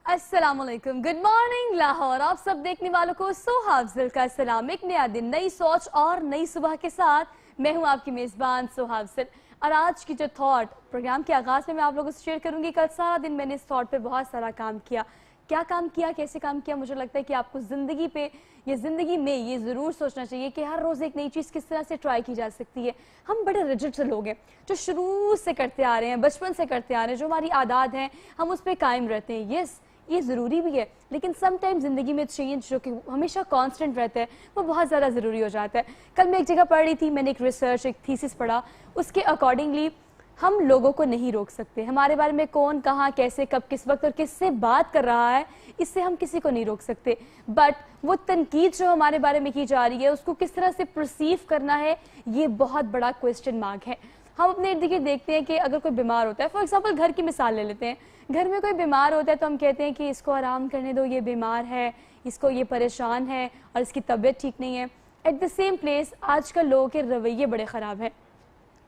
अस्सलाम वालेकुम, good morning Lahore. आप सब देखने वालों को सोहाफजिल का सलाम। एक नया दिन, नई सोच और नई सुबह के साथ मैं हूं आपकी मेज़बान सोहाफजिल। और आज की जो थॉट प्रोग्राम के आगाज़ में मैं आप लोगों से शेयर करूंगी। कल सारा दिन मैंने इस थॉट पे बहुत सारा काम किया। क्या काम किया, कैसे काम किया, मुझे लगता है कि आपको ज़िंदगी पे या ज़िंदगी में ये ज़रूर सोचना चाहिए कि हर रोज़ एक नई चीज़ किस तरह से ट्राई की जा सकती है। हम बड़े रिजिड से लोग हैं जो शुरू से करते आ रहे हैं, बचपन से करते आ रहे हैं, जो हमारी आदत हैं हम उस पर कायम रहते हैं। यस, ये ज़रूरी भी है, लेकिन सम टाइम ज़िंदगी में चेंज जो कि हमेशा कांस्टेंट रहता है वो बहुत ज़्यादा ज़रूरी हो जाता है। कल मैं एक जगह पढ़ रही थी, मैंने एक रिसर्च, एक थीसिस पढ़ा, उसके अकॉर्डिंगली हम लोगों को नहीं रोक सकते। हमारे बारे में कौन, कहाँ, कैसे, कब, किस वक्त और किससे बात कर रहा है, इससे हम किसी को नहीं रोक सकते। बट वो तनकीद जो हमारे बारे में की जा रही है उसको किस तरह से परसीव करना है, ये बहुत बड़ा क्वेश्चन मार्क है। हम अपने इर्द गिर्द देखते हैं कि अगर कोई बीमार होता है, फॉर एग्जाम्पल घर की मिसाल ले लेते हैं, घर में कोई बीमार होता है तो हम कहते हैं कि इसको आराम करने दो, ये बीमार है, इसको ये परेशान है और इसकी तबीयत ठीक नहीं है। एट द सेम प्लेस आजकल लोगों के रवैये बड़े ख़राब हैं।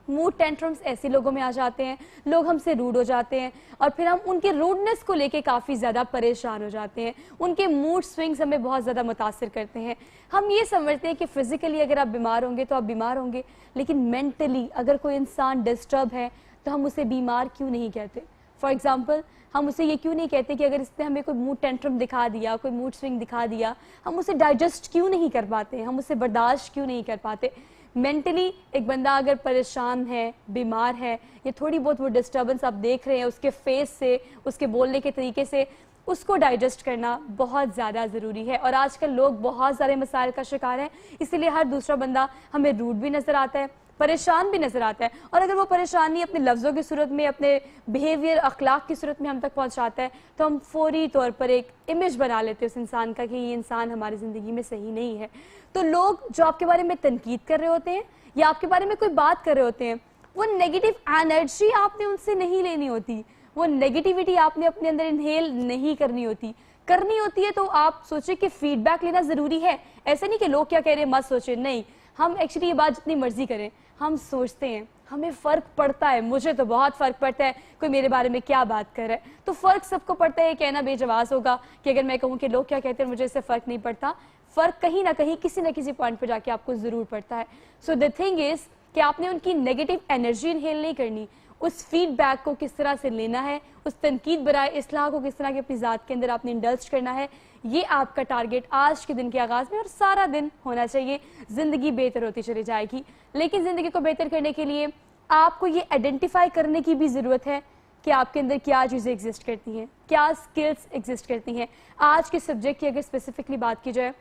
मूड टेंट्रम्स ऐसे लोगों में आ जाते हैं, लोग हमसे रूड हो जाते हैं और फिर हम उनके रूडनेस को लेके काफ़ी ज़्यादा परेशान हो जाते हैं। उनके मूड स्विंग्स हमें बहुत ज़्यादा मुतासिर करते हैं। हम ये समझते हैं कि फ़िज़िकली अगर आप बीमार होंगे तो आप बीमार होंगे, लेकिन मेंटली अगर कोई इंसान डिस्टर्ब है तो हम उसे बीमार क्यों नहीं कहते। फॉर एग्ज़ाम्पल, हम उसे ये क्यों नहीं कहते कि अगर इसने हमें कोई मूड टेंट्रम दिखा दिया, कोई मूड स्विंग दिखा दिया, हम उसे डाइजेस्ट क्यों नहीं कर पाते, हम उसे बर्दाश्त क्यों नहीं कर पाते। मेंटली एक बंदा अगर परेशान है, बीमार है, ये थोड़ी बहुत वो डिस्टर्बेंस आप देख रहे हैं उसके फेस से, उसके बोलने के तरीके से, उसको डाइजेस्ट करना बहुत ज़्यादा ज़रूरी है। और आजकल लोग बहुत सारे मसाइल का शिकार हैं, इसीलिए हर दूसरा बंदा हमें रूड भी नज़र आता है, परेशान भी नज़र आता है। और अगर वो परेशानी अपने लफ्ज़ों की सूरत में, अपने बिहेवियर, अखलाक की सूरत में हम तक पहुंचाता है तो हम फौरी तौर पर एक इमेज बना लेते हैं उस इंसान का कि ये इंसान हमारी ज़िंदगी में सही नहीं है। तो लोग जो आपके बारे में तनकीद कर रहे होते हैं या आपके बारे में कोई बात कर रहे होते हैं, वो नेगेटिव एनर्जी आपने उनसे नहीं लेनी होती, वो नेगेटिविटी आपने अपने अंदर इनहेल नहीं करनी होती। करनी होती है तो आप सोचें कि फीडबैक लेना ज़रूरी है। ऐसे नहीं कि लोग क्या कह रहे हैं मत सोचें, नहीं, हम एक्चुअली ये बात जितनी मर्जी करें हम सोचते हैं, हमें फ़र्क पड़ता है। मुझे तो बहुत फ़र्क पड़ता है कोई मेरे बारे में क्या बात कर रहा है, तो फ़र्क सबको पड़ता है। कहना बेजवाज़ होगा कि अगर मैं कहूँ कि लोग क्या कहते हैं मुझे इससे फ़र्क नहीं पड़ता, फ़र्क कहीं ना कहीं किसी न किसी पॉइंट पर जाके आपको ज़रूर पड़ता है। सो द थिंग इज़ कि आपने उनकी नेगेटिव एनर्जी इनहेल नहीं करनी, उस फीडबैक को किस तरह से लेना है, उस तनकीद बराए इस्लाह को किस तरह की अपनी ज़ात के अंदर आपने इंडल्ज करना है, ये आपका टारगेट आज के दिन के आगाज़ में और सारा दिन होना चाहिए। ज़िंदगी बेहतर होती चली जाएगी, लेकिन ज़िंदगी को बेहतर करने के लिए आपको ये आइडेंटिफाई करने की भी ज़रूरत है कि आपके अंदर क्या चीज़ें एग्जिस्ट करती हैं, क्या स्किल्स एग्जिस्ट करती हैं। आज के सब्जेक्ट की अगर स्पेसिफिकली बात की जाए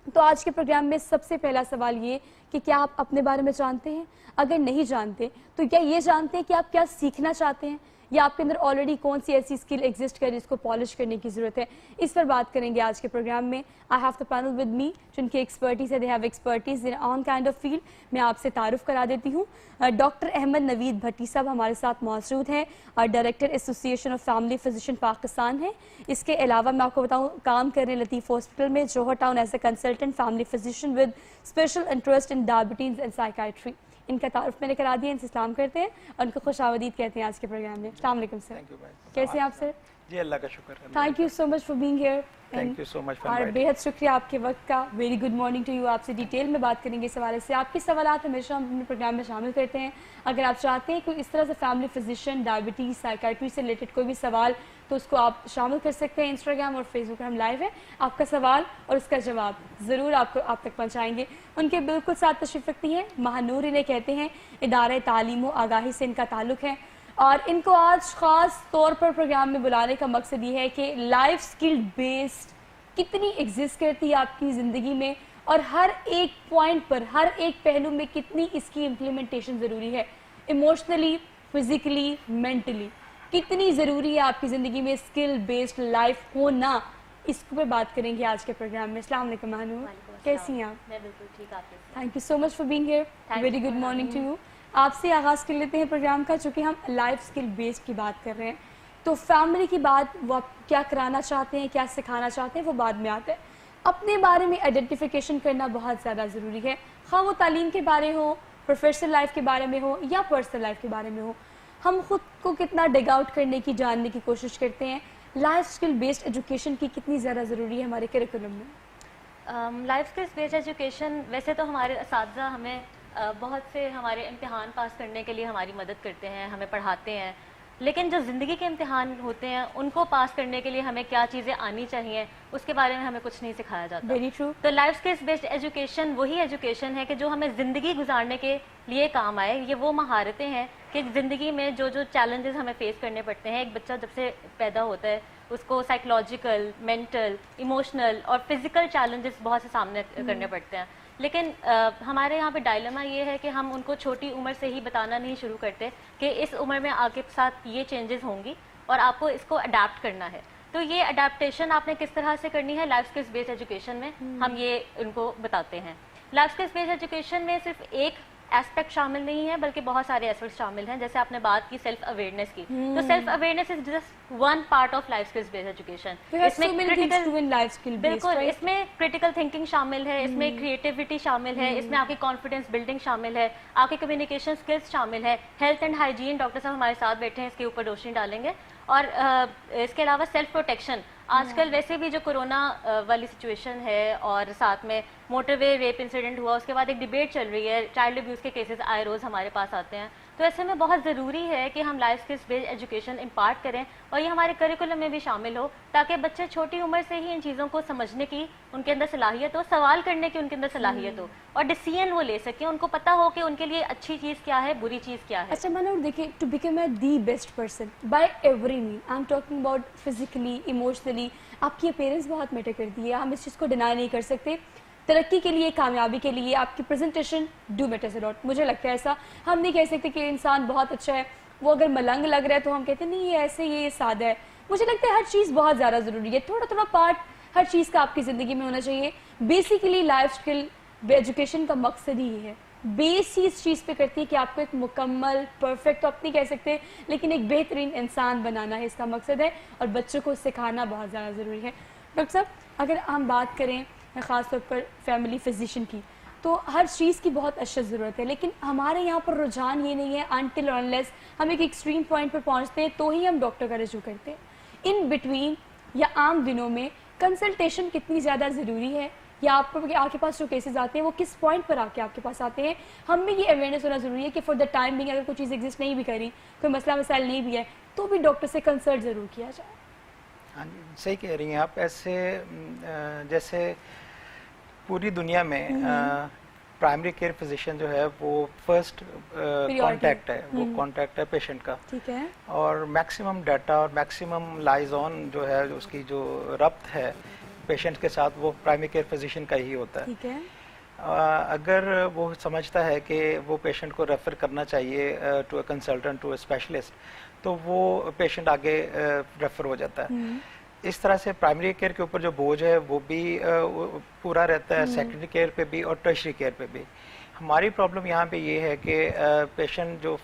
तो आज के प्रोग्राम में सबसे पहला सवाल ये कि क्या आप अपने बारे में जानते हैं। अगर नहीं जानते तो क्या ये जानते हैं कि आप क्या सीखना चाहते हैं, या आपके अंदर ऑलरेडी कौन सी ऐसी स्किल एग्जिस्ट करे जिसको पॉलिश करने की ज़रूरत है। इस पर बात करेंगे आज के प्रोग्राम में। I have the panel with me जिनकी एक्सपर्टीज़ है, they have expertise in on kind of field. मैं आपसे तारुफ करा देती हूँ। डॉक्टर अहमद नवीद भट्टी साहब हमारे साथ मौजूद हैं और director association of family physician Pakistan है। इसके अलावा मैं आपको बताऊँ काम कर रहे हैं लतीफ़ हॉस्पिटल में Johar Town as a consultant family physician with special interest in diabetes and psychiatry. इनका तारुफ मैंने करा दिया, इनसे सलाम करते हैं और उनको खुशावदीद कहते हैं आज के प्रोग्राम में। अस्सलाम वालेकुम सर, कैसे हैं आप सर? जी अल्लाह का शुक्र है। Thank you so much for being here. Thank you so much for और बेहद शुक्रिया आपके वक्त का। Very good morning to you. आपसे डिटेल में बात करेंगे इस हवाले से। आपके सवालात हमेशा हम अपने प्रोग्राम में शामिल करते हैं। अगर आप चाहते हैं कोई इस तरह से फैमिली फिजिशियन, डायबिटीज़, साइकाइट्री से रिलेटेड कोई भी सवाल, तो उसको आप शामिल कर सकते हैं। इंस्टाग्राम और फेसबुक पर हम लाइव है, आपका सवाल और उसका जवाब ज़रूर आप तक पहुँचाएंगे। उनके बिल्कुल साथ तशरीफ़ रखती हैं महानूर, इन्हें कहते हैं, इदारे तालीम व आगाही से इनका ताल्लुक़ है और इनको आज ख़ास तौर पर प्रोग्राम में बुलाने का मकसद ये है कि लाइफ स्किल बेस्ड कितनी एग्जिस्ट करती है आपकी ज़िंदगी में और हर एक पॉइंट पर, हर एक पहलू में कितनी इसकी इम्प्लीमेंटेशन ज़रूरी है। इमोशनली, फिज़िकली, मेंटली कितनी ज़रूरी है आपकी ज़िंदगी में स्किल बेस्ड लाइफ होना, इसको पे बात करेंगे आज के प्रोग्राम में। अस्सलाम वालेकुम महानूर, कैसी हैं आप? मैं बिल्कुल ठीक, आप? Thank you so much for being here. Very good morning to you. आपसे आगाज़ कर लेते हैं प्रोग्राम का, चूँकि हम लाइफ स्किल बेस्ड की बात कर रहे हैं तो फैमिली की बात, वो आप क्या कराना चाहते हैं, क्या सिखाना चाहते हैं, वो बाद में आता है। अपने बारे में आइडेंटिफिकेशन करना बहुत ज़्यादा ज़रूरी है, ख़ास वो तालीम के बारे हो, प्रोफेशनल लाइफ के बारे में हो या पर्सनल लाइफ के बारे में हो। हम खुद को कितना डिग आउट करने की, जानने की कोशिश करते हैं, لائف اسکل بیسڈ ایجوکیشن کی کتنی زیادہ ضروری ہے ہمارے کریکولم میں؟ لائف اسکلس بیسڈ ایجوکیشن ویسے تو ہمارے اساتذہ ہمیں بہت سے ہمارے امتحان پاس کرنے کے لیے ہماری مدد کرتے ہیں, ہمیں پڑھاتے ہیں, لیکن جو زندگی کے امتحان ہوتے ہیں ان کو پاس کرنے کے لیے ہمیں کیا چیزیں آنی چاہیے اس کے بارے میں ہمیں کچھ نہیں سکھایا جاتا. Very true. تو لائف اسکلس بیسڈ ایجوکیشن وہی ایجوکیشن ہے کہ جو ہمیں زندگی گزارنے کے لیے کام آئے. یہ وہ مہارتیں ہیں کہ زندگی میں جو چیلنجز ہمیں فیس کرنے پڑتے ہیں, ایک بچہ جب سے پیدا ہوتا ہے اس کو سائیکولوجیکل, مینٹل, ایموشنل اور فزیکل چیلنجز بہت سے سامنے کرنے پڑتے ہیں. لیکن ہمارے یہاں پہ ڈائلما یہ ہے کہ ہم ان کو چھوٹی عمر سے ہی بتانا نہیں شروع کرتے کہ اس عمر میں آپ کے ساتھ یہ چینجز ہوں گی اور آپ کو اس کو اڈیپٹ کرنا ہے. تو یہ اڈیپٹیشن آپ نے کس طرح سے کرنی ہے, لائف اسکلس بیسڈ ایجوکیشن میں ہم یہ ان کو بتاتے ہیں. لائف اسکلس بیسڈ ایجوکیشن میں صرف ایک ایسپیکٹ شامل نہیں ہے بلکہ بہت سارے ایسپیکٹ شامل ہیں. جیسے آپ نے بات کی سیلف اویئرنیس کی, تو self awareness is just one part of life skills based education. بالکل, اس میں کریٹیکل تھنکنگ شامل ہے, اس میں کریٹیوٹی شامل ہے, اس میں آپ کی کانفیڈینس بلڈنگ شامل ہے, آپ کی کمیونیکیشن اسکلس شامل ہے, ہیلتھ اینڈ ہائیجین. ڈاکٹر صاحب ہمارے ساتھ بیٹھے ہیں, اس کے اوپر روشنی ڈالیں گے. اور اس کے علاوہ سیلف پروٹیکشن. آج کل ویسے بھی جو کورونا والی سچویشن ہے اور ساتھ میں موٹر وے ریپ انسیڈنٹ ہوا, اس کے بعد ایک ڈیبیٹ چل رہی ہے, چائلڈ ابیوز کے کیسز آئے روز ہمارے پاس آتے ہیں. تو ایسے میں بہت ضروری ہے کہ ہم life skills based education impart کریں اور یہ ہمارے کریکولم میں بھی شامل ہو, تاکہ بچے چھوٹی عمر سے ہی ان چیزوں کو سمجھنے کی ان کے اندر صلاحیت ہو, سوال کرنے کی ان کے اندر صلاحیت ہو, اور ڈیسیژن وہ لے سکیں. ان کو پتہ ہو کہ ان کے لیے اچھی چیز کیا ہے, بری چیز کیا ہے. اچھا منور, دیکھیں, to become the best person by every man, I am talking about physically, emotionally, آپ کی اپیرنس بہت میٹر کرتی ہے, ہم اس چیز کو ڈینائی نہیں کر سکتے. ترقی کے لیے, کامیابی کے لیے آپ کی پریزنٹیشن ڈو میٹرز اے لاٹ. مجھے لگتا ہے ایسا ہم نہیں کہہ سکتے کہ انسان بہت اچھا ہے, وہ اگر ملنگ لگ رہا ہے تو ہم کہتے ہیں نہیں یہ ایسے, یہ سادہ ہے. مجھے لگتا ہے ہر چیز بہت زیادہ ضروری ہے, تھوڑا تھوڑا پارٹ ہر چیز کا آپ کی زندگی میں ہونا چاہیے. بیسیکلی لائف اسکل ایجوکیشن کا مقصد ہی ہے, بیس ہی اس چیز پہ کرتی ہے کہ آپ کو ایک مکمل, پرفیکٹ تو آپ نہیں کہہ سکتے لیکن ایک بہترین انسان بنانا ہے, اس کا مقصد ہے, اور بچوں کو سکھانا بہت زیادہ ضروری ہے. ڈاکٹر صاحب اگر ہم بات کریں خاص طور پر فیملی فزیشین کی, تو ہر چیز کی بہت اشد ضرورت ہے, لیکن ہمارے یہاں پر رجحان یہ نہیں ہے انٹل اور انلیس ہم ایک ایکسٹریم پوائنٹ پر پہنچتے ہیں تو ہی ہم ڈاکٹر کا رجوع کرتے ہیں. ان بٹوین یا عام دنوں میں کنسلٹیشن کتنی زیادہ ضروری ہے, یا آپ کے پاس جو کیسز آتے ہیں وہ کس پوائنٹ پر آپ کے پاس آتے ہیں, ہم میں یہ اویئرنیس ہونا ضروری ہے کہ فار دا ٹائم بینگ اگر کوئی چیز ایگزسٹ نہیں بھی کری, کوئی مسئلہ مسائل نہیں بھی ہے, تو بھی ڈاکٹر سے کنسلٹ ضرور کیا جائے. ہاں جی, صحیح کہہ رہی ہیں آپ. ایسے جیسے پوری دنیا میں پرائمری کیئر فزیشین جو ہے وہ فرسٹ کانٹیکٹ ہے, وہ کانٹیکٹ ہے پیشنٹ کا. ٹھیک ہے. اور میکسیمم ڈیٹا اور میکسیمم لائز آن جو ہے, اس کی جو ربط ہے پیشنٹ کے ساتھ, وہ پرائمری کیئر فزیشین کا ہی ہوتا ہے. ٹھیک ہے. اگر وہ سمجھتا ہے کہ وہ پیشنٹ کو ریفر کرنا چاہیے to a consultant, to a specialist, تو وہ پیشنٹ آگے ریفر ہو جاتا ہے. اس طرح سے پرائمری کیئر کے اوپر جو بوجھ ہے وہ بھی پورا رہتا ہے, سیکنڈری کیئر پہ بھی اور ٹرشری کیئر پہ بھی. ہماری پرابلم یہاں پہ یہ ہے کہ پیشنٹ جو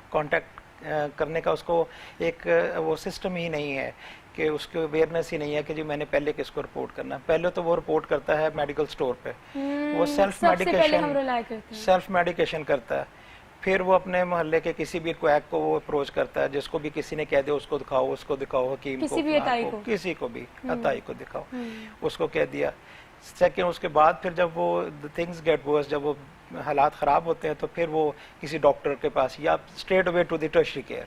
کانٹیکٹ کرنے کا اس کو ایک وہ سسٹم ہی نہیں ہے, کہ اس کی اویئرنیس ہی نہیں ہے کہ جی میں نے پہلے کس کو رپورٹ کرنا ہے. پہلے تو وہ رپورٹ کرتا ہے میڈیکل سٹور پہ, وہ سیلف میڈیکیشن کرتا ہے. پھر وہ اپنے محلے کے کسی بھی کویک کو وہ اپروچ کرتا ہے, جس کو بھی کسی نے کہہ دیا اس کو دکھاؤ حکیم کو, کسی کو بھی عطائی کو دکھاؤ, اس کو کہہ دیا. سیکنڈ, اس کے بعد پھر جب وہ تھنگز گیٹ ورس, جب وہ حالات خراب ہوتے ہیں تو پھر وہ کسی ڈاکٹر کے پاس, یا straight away to the tertiary care.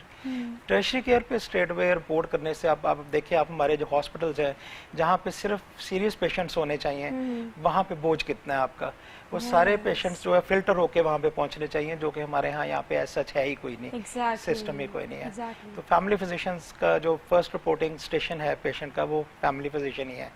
Tertiary care پہ اسٹریٹ اوے رپورٹ کرنے سے آپ دیکھیں, آپ ہمارے جو ہاسپٹلز ہیں جہاں پہ صرف سیریس پیشنٹس ہونے چاہیے, وہاں پہ بوجھ کتنا ہے آپ کا. وہ سارے پیشنٹس جو ہے فلٹر ہو کے وہاں پہ پہنچنے چاہیے, جو کہ ہمارے ہاں یہاں پہ ایسا ہے ہی کوئی نہیں, سسٹم ہی کوئی نہیں ہے. تو فیملی فزیشینس کا جو فرسٹ رپورٹنگ اسٹیشن ہے پیشنٹ کا, وہ فیملی فزیشین ہی ہے.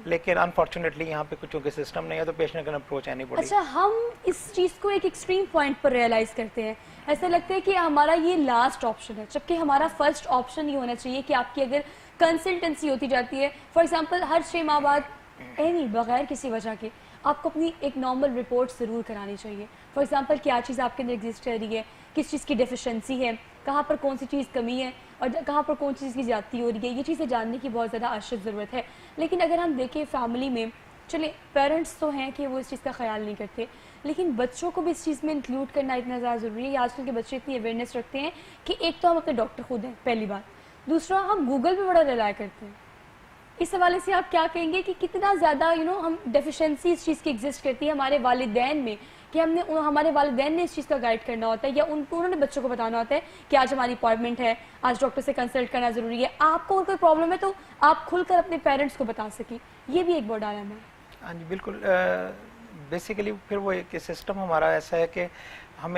لیکن انفارچونیٹلی یہاں پہ چونکہ سسٹم نہیں ہے تو پیشنٹ کا اپروچ اینی باڈی. اچھا, ہم اس چیز کو ایک ایکسٹریم پوائنٹ پر ریئلائز کرتے ہیں, ایسا لگتا ہے کہ ہمارا یہ لاسٹ آپشن ہے, جبکہ ہمارا فرسٹ آپشن یہ ہونا چاہیے کہ آپ کی اگر کنسلٹنسی ہوتی جاتی ہے, فار ایگزامپل ہر 6 ماہ بعد بغیر کسی وجہ کے آپ کو اپنی ایک نارمل رپورٹ ضرور کرانی چاہیے. فار ایگزامپل کیا چیز آپ کے اندر ایگزسٹ کر رہی ہے, کس چیز کی ڈیفیشنسی ہے, کہاں پر کون سی چیز کمی ہے اور کہاں پر کون سی چیز کی زیادتی ہو رہی ہے, یہ چیزیں جاننے کی بہت زیادہ اشد ضرورت ہے. لیکن اگر ہم دیکھیں فیملی میں, چلے پیرنٹس تو ہیں کہ وہ اس چیز کا خیال نہیں کرتے, لیکن بچوں کو بھی اس چیز میں انکلوڈ کرنا اتنا زیادہ ضروری ہے. آج کل کے بچے اتنی اویئرنیس رکھتے ہیں کہ ایک تو ہم اپنے ڈاکٹر خود ہیں, پہلی بات. دوسرا ہم گوگل پہ بڑا ریلائی کرتے ہیں. اس حوالے سے آپ کیا کہیں گے کہ کتنا زیادہ ہم ڈیفیشنسی اس چیز کی ایگزسٹ کرتی ہے ہمارے والدین میں, کہ ہمارے والدین نے اس چیز کا گائیڈ کرنا ہوتا ہے, یا انہوں نے بچوں کو بتانا ہوتا ہے کہ آج ہماری اپائنٹمنٹ ہے, آج ڈاکٹر سے کنسلٹ کرنا ضروری ہے, آپ کو کوئی پرابلم ہے تو آپ کھل کر اپنے پیرنٹس کو بتا سکیں. یہ بھی ایک بہت ڈالم ہے. ہاں جی بالکل. بیسیکلی پھر وہ ایک سسٹم ہمارا ایسا ہے کہ ہم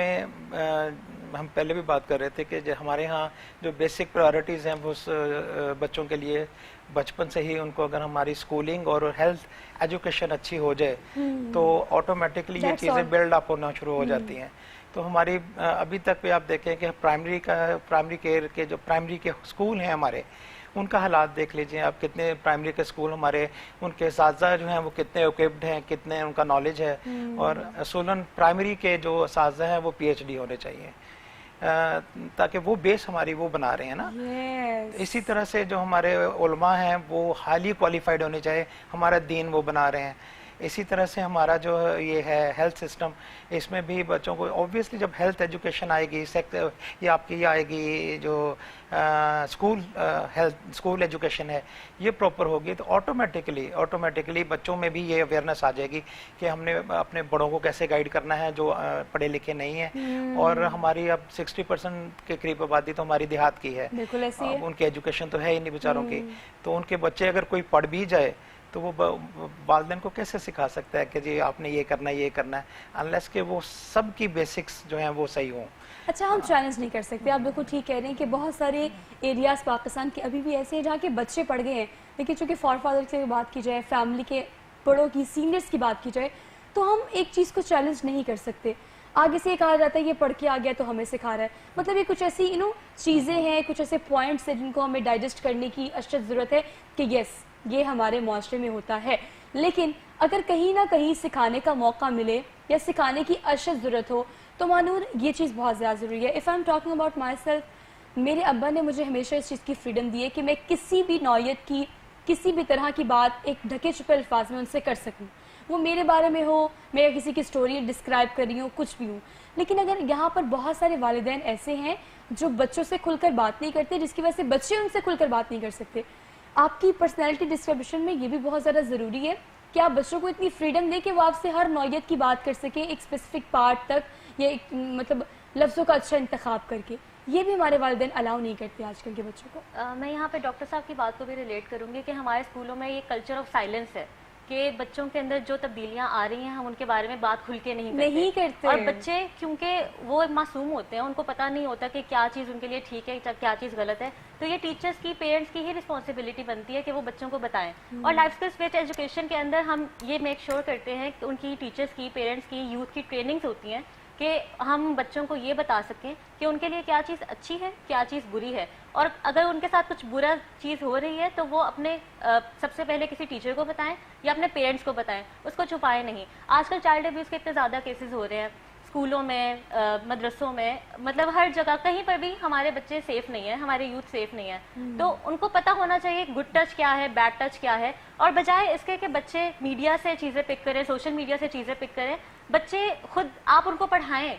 پہلے بھی بات کر رہے تھے کہ ہمارے ہاں جو بیسک پرائرٹیز ہیں وہ بچوں کے لیے بچپن سے ہی ان کو اگر ہماری اسکولنگ اور ہیلتھ ایجوکیشن اچھی ہو جائے تو آٹومیٹکلی یہ چیزیں بلڈ اپ ہونا شروع ہو جاتی ہیں. تو ہماری ابھی تک بھی آپ دیکھیں کہ پرائمری کیئر کے جو پرائمری کے اسکول ہیں ہمارے, ان کا حالات دیکھ لیجئے آپ, کتنے پرائمری کے اسکول ہمارے, ان کے اساتذہ جو ہیں وہ کتنے اکوپڈ ہیں, کتنے ان کا نالج ہے, اور اصولاً پرائمری کے جو اساتذہ ہیں وہ PhD ہونے چاہیے, تاکہ وہ بیس ہماری وہ بنا رہے ہیں نا. اسی طرح سے جو ہمارے علماء ہیں وہ ہائیلی کوالیفائڈ ہونے چاہیے, ہمارا دین وہ بنا رہے ہیں. اسی طرح سے ہمارا جو یہ ہے ہیلتھ سسٹم, اس میں بھی بچوں کو اوبویسلی جب ہیلتھ ایجوکیشن آئے گی, یہ آپ کی آئے گی جو اسکول ایجوکیشن ہے یہ پراپر ہوگی, تو آٹومیٹکلی بچوں میں بھی یہ اویئرنیس آ جائے گی کہ ہم نے اپنے بڑوں کو کیسے گائیڈ کرنا ہے جو پڑھے لکھے نہیں ہیں. اور ہماری اب 60% کے قریب آبادی تو ہماری دیہات کی ہے, ان کی ایجوکیشن تو ہے ہی نہیں بیچاروں کی. تو ان کے بچے اگر کوئی پڑھ بھی جائے تو وہ والدین کو کیسے سکھا سکتا ہے کہ جی آپ نے یہ کرنا ہے, یہ کرنا ہے, انلیس کہ وہ سب کی بیسکس جو ہیں وہ صحیح ہوں. اچھا, ہم چیلنج نہیں کر سکتے, آپ بالکل ٹھیک کہہ رہے ہیں کہ بہت سارے ایریاز پاکستان کے ابھی بھی ایسے ہیں جہاں کے بچے پڑھ گئے ہیں, لیکن چونکہ فادر سے بات کی جائے, فیملی کے بڑوں کی, سینئرز کی بات کی جائے, تو ہم ایک چیز کو چیلنج نہیں کر سکتے. آگے سے یہ کہا جاتا ہے یہ پڑھ کے آ گیا تو ہمیں سکھا رہا ہے. مطلب یہ کچھ ایسی چیزیں ہیں, کچھ ایسے پوائنٹس ہیں جن کو ہمیں ڈائجسٹ کرنے کی اشد ضرورت ہے کہ یس یہ ہمارے معاشرے میں ہوتا ہے. لیکن اگر کہیں نہ کہیں سکھانے کا موقع ملے یا سکھانے کی اشد ضرورت ہو تو مانور یہ چیز بہت زیادہ ضروری ہے. If I am talking about my self, میرے ابا نے مجھے ہمیشہ اس چیز کی فریڈم دی ہے کہ میں کسی بھی نوعیت کی, کسی بھی طرح کی بات ایک ڈھکے چھپے الفاظ میں ان سے کر سکوں. وہ میرے بارے میں ہو, میں کسی کی سٹوری ڈسکرائب کر رہی ہوں, کچھ بھی ہوں. لیکن اگر یہاں پر بہت سارے والدین ایسے ہیں جو بچوں سے کھل کر بات نہیں کرتے, جس کی وجہ سے بچے ان سے کھل کر بات نہیں کر سکتے. آپ کی پرسنالٹی ڈسکرپشن میں یہ بھی بہت زیادہ ضروری ہے کہ آپ بچوں کو اتنی فریڈم دیں کہ وہ آپ سے ہر نوعیت کی بات کر سکیں, ایک اسپیسیفک پارٹ تک, یا ایک مطلب لفظوں کا اچھا انتخاب کر کے. یہ بھی ہمارے والدین الاؤ نہیں کرتے آج کل کے بچوں کو. میں یہاں پہ ڈاکٹر صاحب کی بات کو بھی ریلیٹ کروں گی کہ ہمارے اسکولوں میں یہ کلچر آف سائلنس ہے کہ بچوں کے اندر جو تبدیلیاں آ رہی ہیں ہم ان کے بارے میں بات کھل کے نہیں کرتے. اور بچے کیونکہ وہ معصوم ہوتے ہیں, ان کو پتہ نہیں ہوتا کہ کیا چیز ان کے لیے ٹھیک ہے, کیا چیز غلط ہے. تو یہ ٹیچرز کی, پیرنٹس کی ہی رسپانسبلٹی بنتی ہے کہ وہ بچوں کو بتائیں. اور لائف اسکلس بیسڈ ایجوکیشن کے اندر ہم یہ میک شیور کرتے ہیں کہ ان کی ٹیچرز کی, پیرنٹس کی, یوتھ کی ٹریننگز ہوتی ہیں کہ ہم بچوں کو یہ بتا سکیں کہ ان کے لیے کیا چیز اچھی ہے, کیا چیز بری ہے. اور اگر ان کے ساتھ کچھ برا چیز ہو رہی ہے تو وہ اپنے سب سے پہلے کسی ٹیچر کو بتائیں یا اپنے پیرنٹس کو بتائیں, اس کو چھپائیں نہیں. آج کل چائلڈ ابیوز کے اتنے زیادہ کیسز ہو رہے ہیں اسکولوں میں, مدرسوں میں, مطلب ہر جگہ کہیں پر بھی ہمارے بچے سیف نہیں ہیں, ہمارے یوتھ سیف نہیں ہے. تو ان کو پتہ ہونا چاہیے گڈ ٹچ کیا ہے, بیڈ ٹچ کیا ہے. اور بجائے اس کے کہ بچے میڈیا سے چیزیں پک کریں, سوشل میڈیا سے چیزیں پک کریں, بچے خود آپ ان کو پڑھائیں,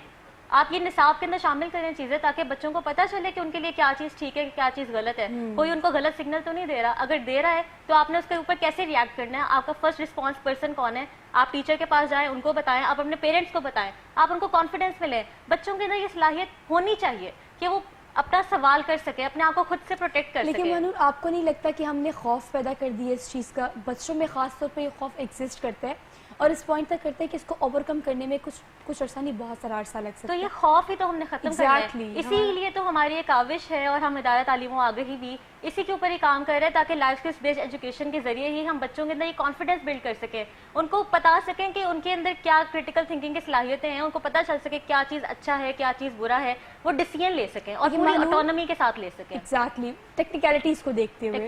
آپ یہ نصاب کے اندر شامل کریں چیزیں تاکہ بچوں کو پتہ چلے کہ ان کے لیے کیا چیز ٹھیک ہے, کیا چیز غلط ہے. کوئی ان کو غلط سگنل تو نہیں دے رہا, اگر دے رہا ہے تو آپ نے اس کے اوپر کیسے ریئیکٹ کرنا ہے, آپ کا فرسٹ رسپانس پرسن کون ہے. آپ ٹیچر کے پاس جائیں, ان کو بتائیں, آپ اپنے پیرنٹس کو بتائیں, آپ ان کو کانفیڈینس میں لیں. بچوں کے اندر یہ صلاحیت ہونی چاہیے کہ وہ اپنا سوال کر سکے, اپنے آپ کو خود سے پروٹیکٹ کر سکے. لیکن مانور آپ کو نہیں لگتا کہ ہم نے خوف پیدا کر دیا اس چیز کا, بچوں میں خاص طور پہ یہ خوف ایگزسٹ کرتا ہے اور اس پوائنٹ تک کرتے ہیں کہ اس کو اوور کم کرنے میں کچھ عرصہ نہیں, بہت سارا عرصہ لگ سکتا ہے. تو یہ خوف ہی تو ہم نے ختم کرنا ہے. اسی لیے تو ہماری ایک کاوش ہے اور ہم ادارہ تعلیم و آگہی بھی اسی کے اوپر ہی کام کر رہے ہیں تاکہ لائف اسکلس بیسڈ ایجوکیشن کے ذریعے ہی ہم بچوں کے اندر یہ کانفیڈینس بلڈ کر سکیں, ان کو بتا سکیں کہ ان کے اندر کیا کریٹیکل تھنکنگ کی صلاحیتیں ہیں, ان کو پتہ چل سکے کیا چیز اچھا ہے, کیا چیز برا ہے, وہ ڈیسیژن لے سکیں اور پوری آٹونومی کے ساتھ لے سکیں. ایگزیکٹلی, ٹیکنیکلٹیز کو دیکھتے ہوئے.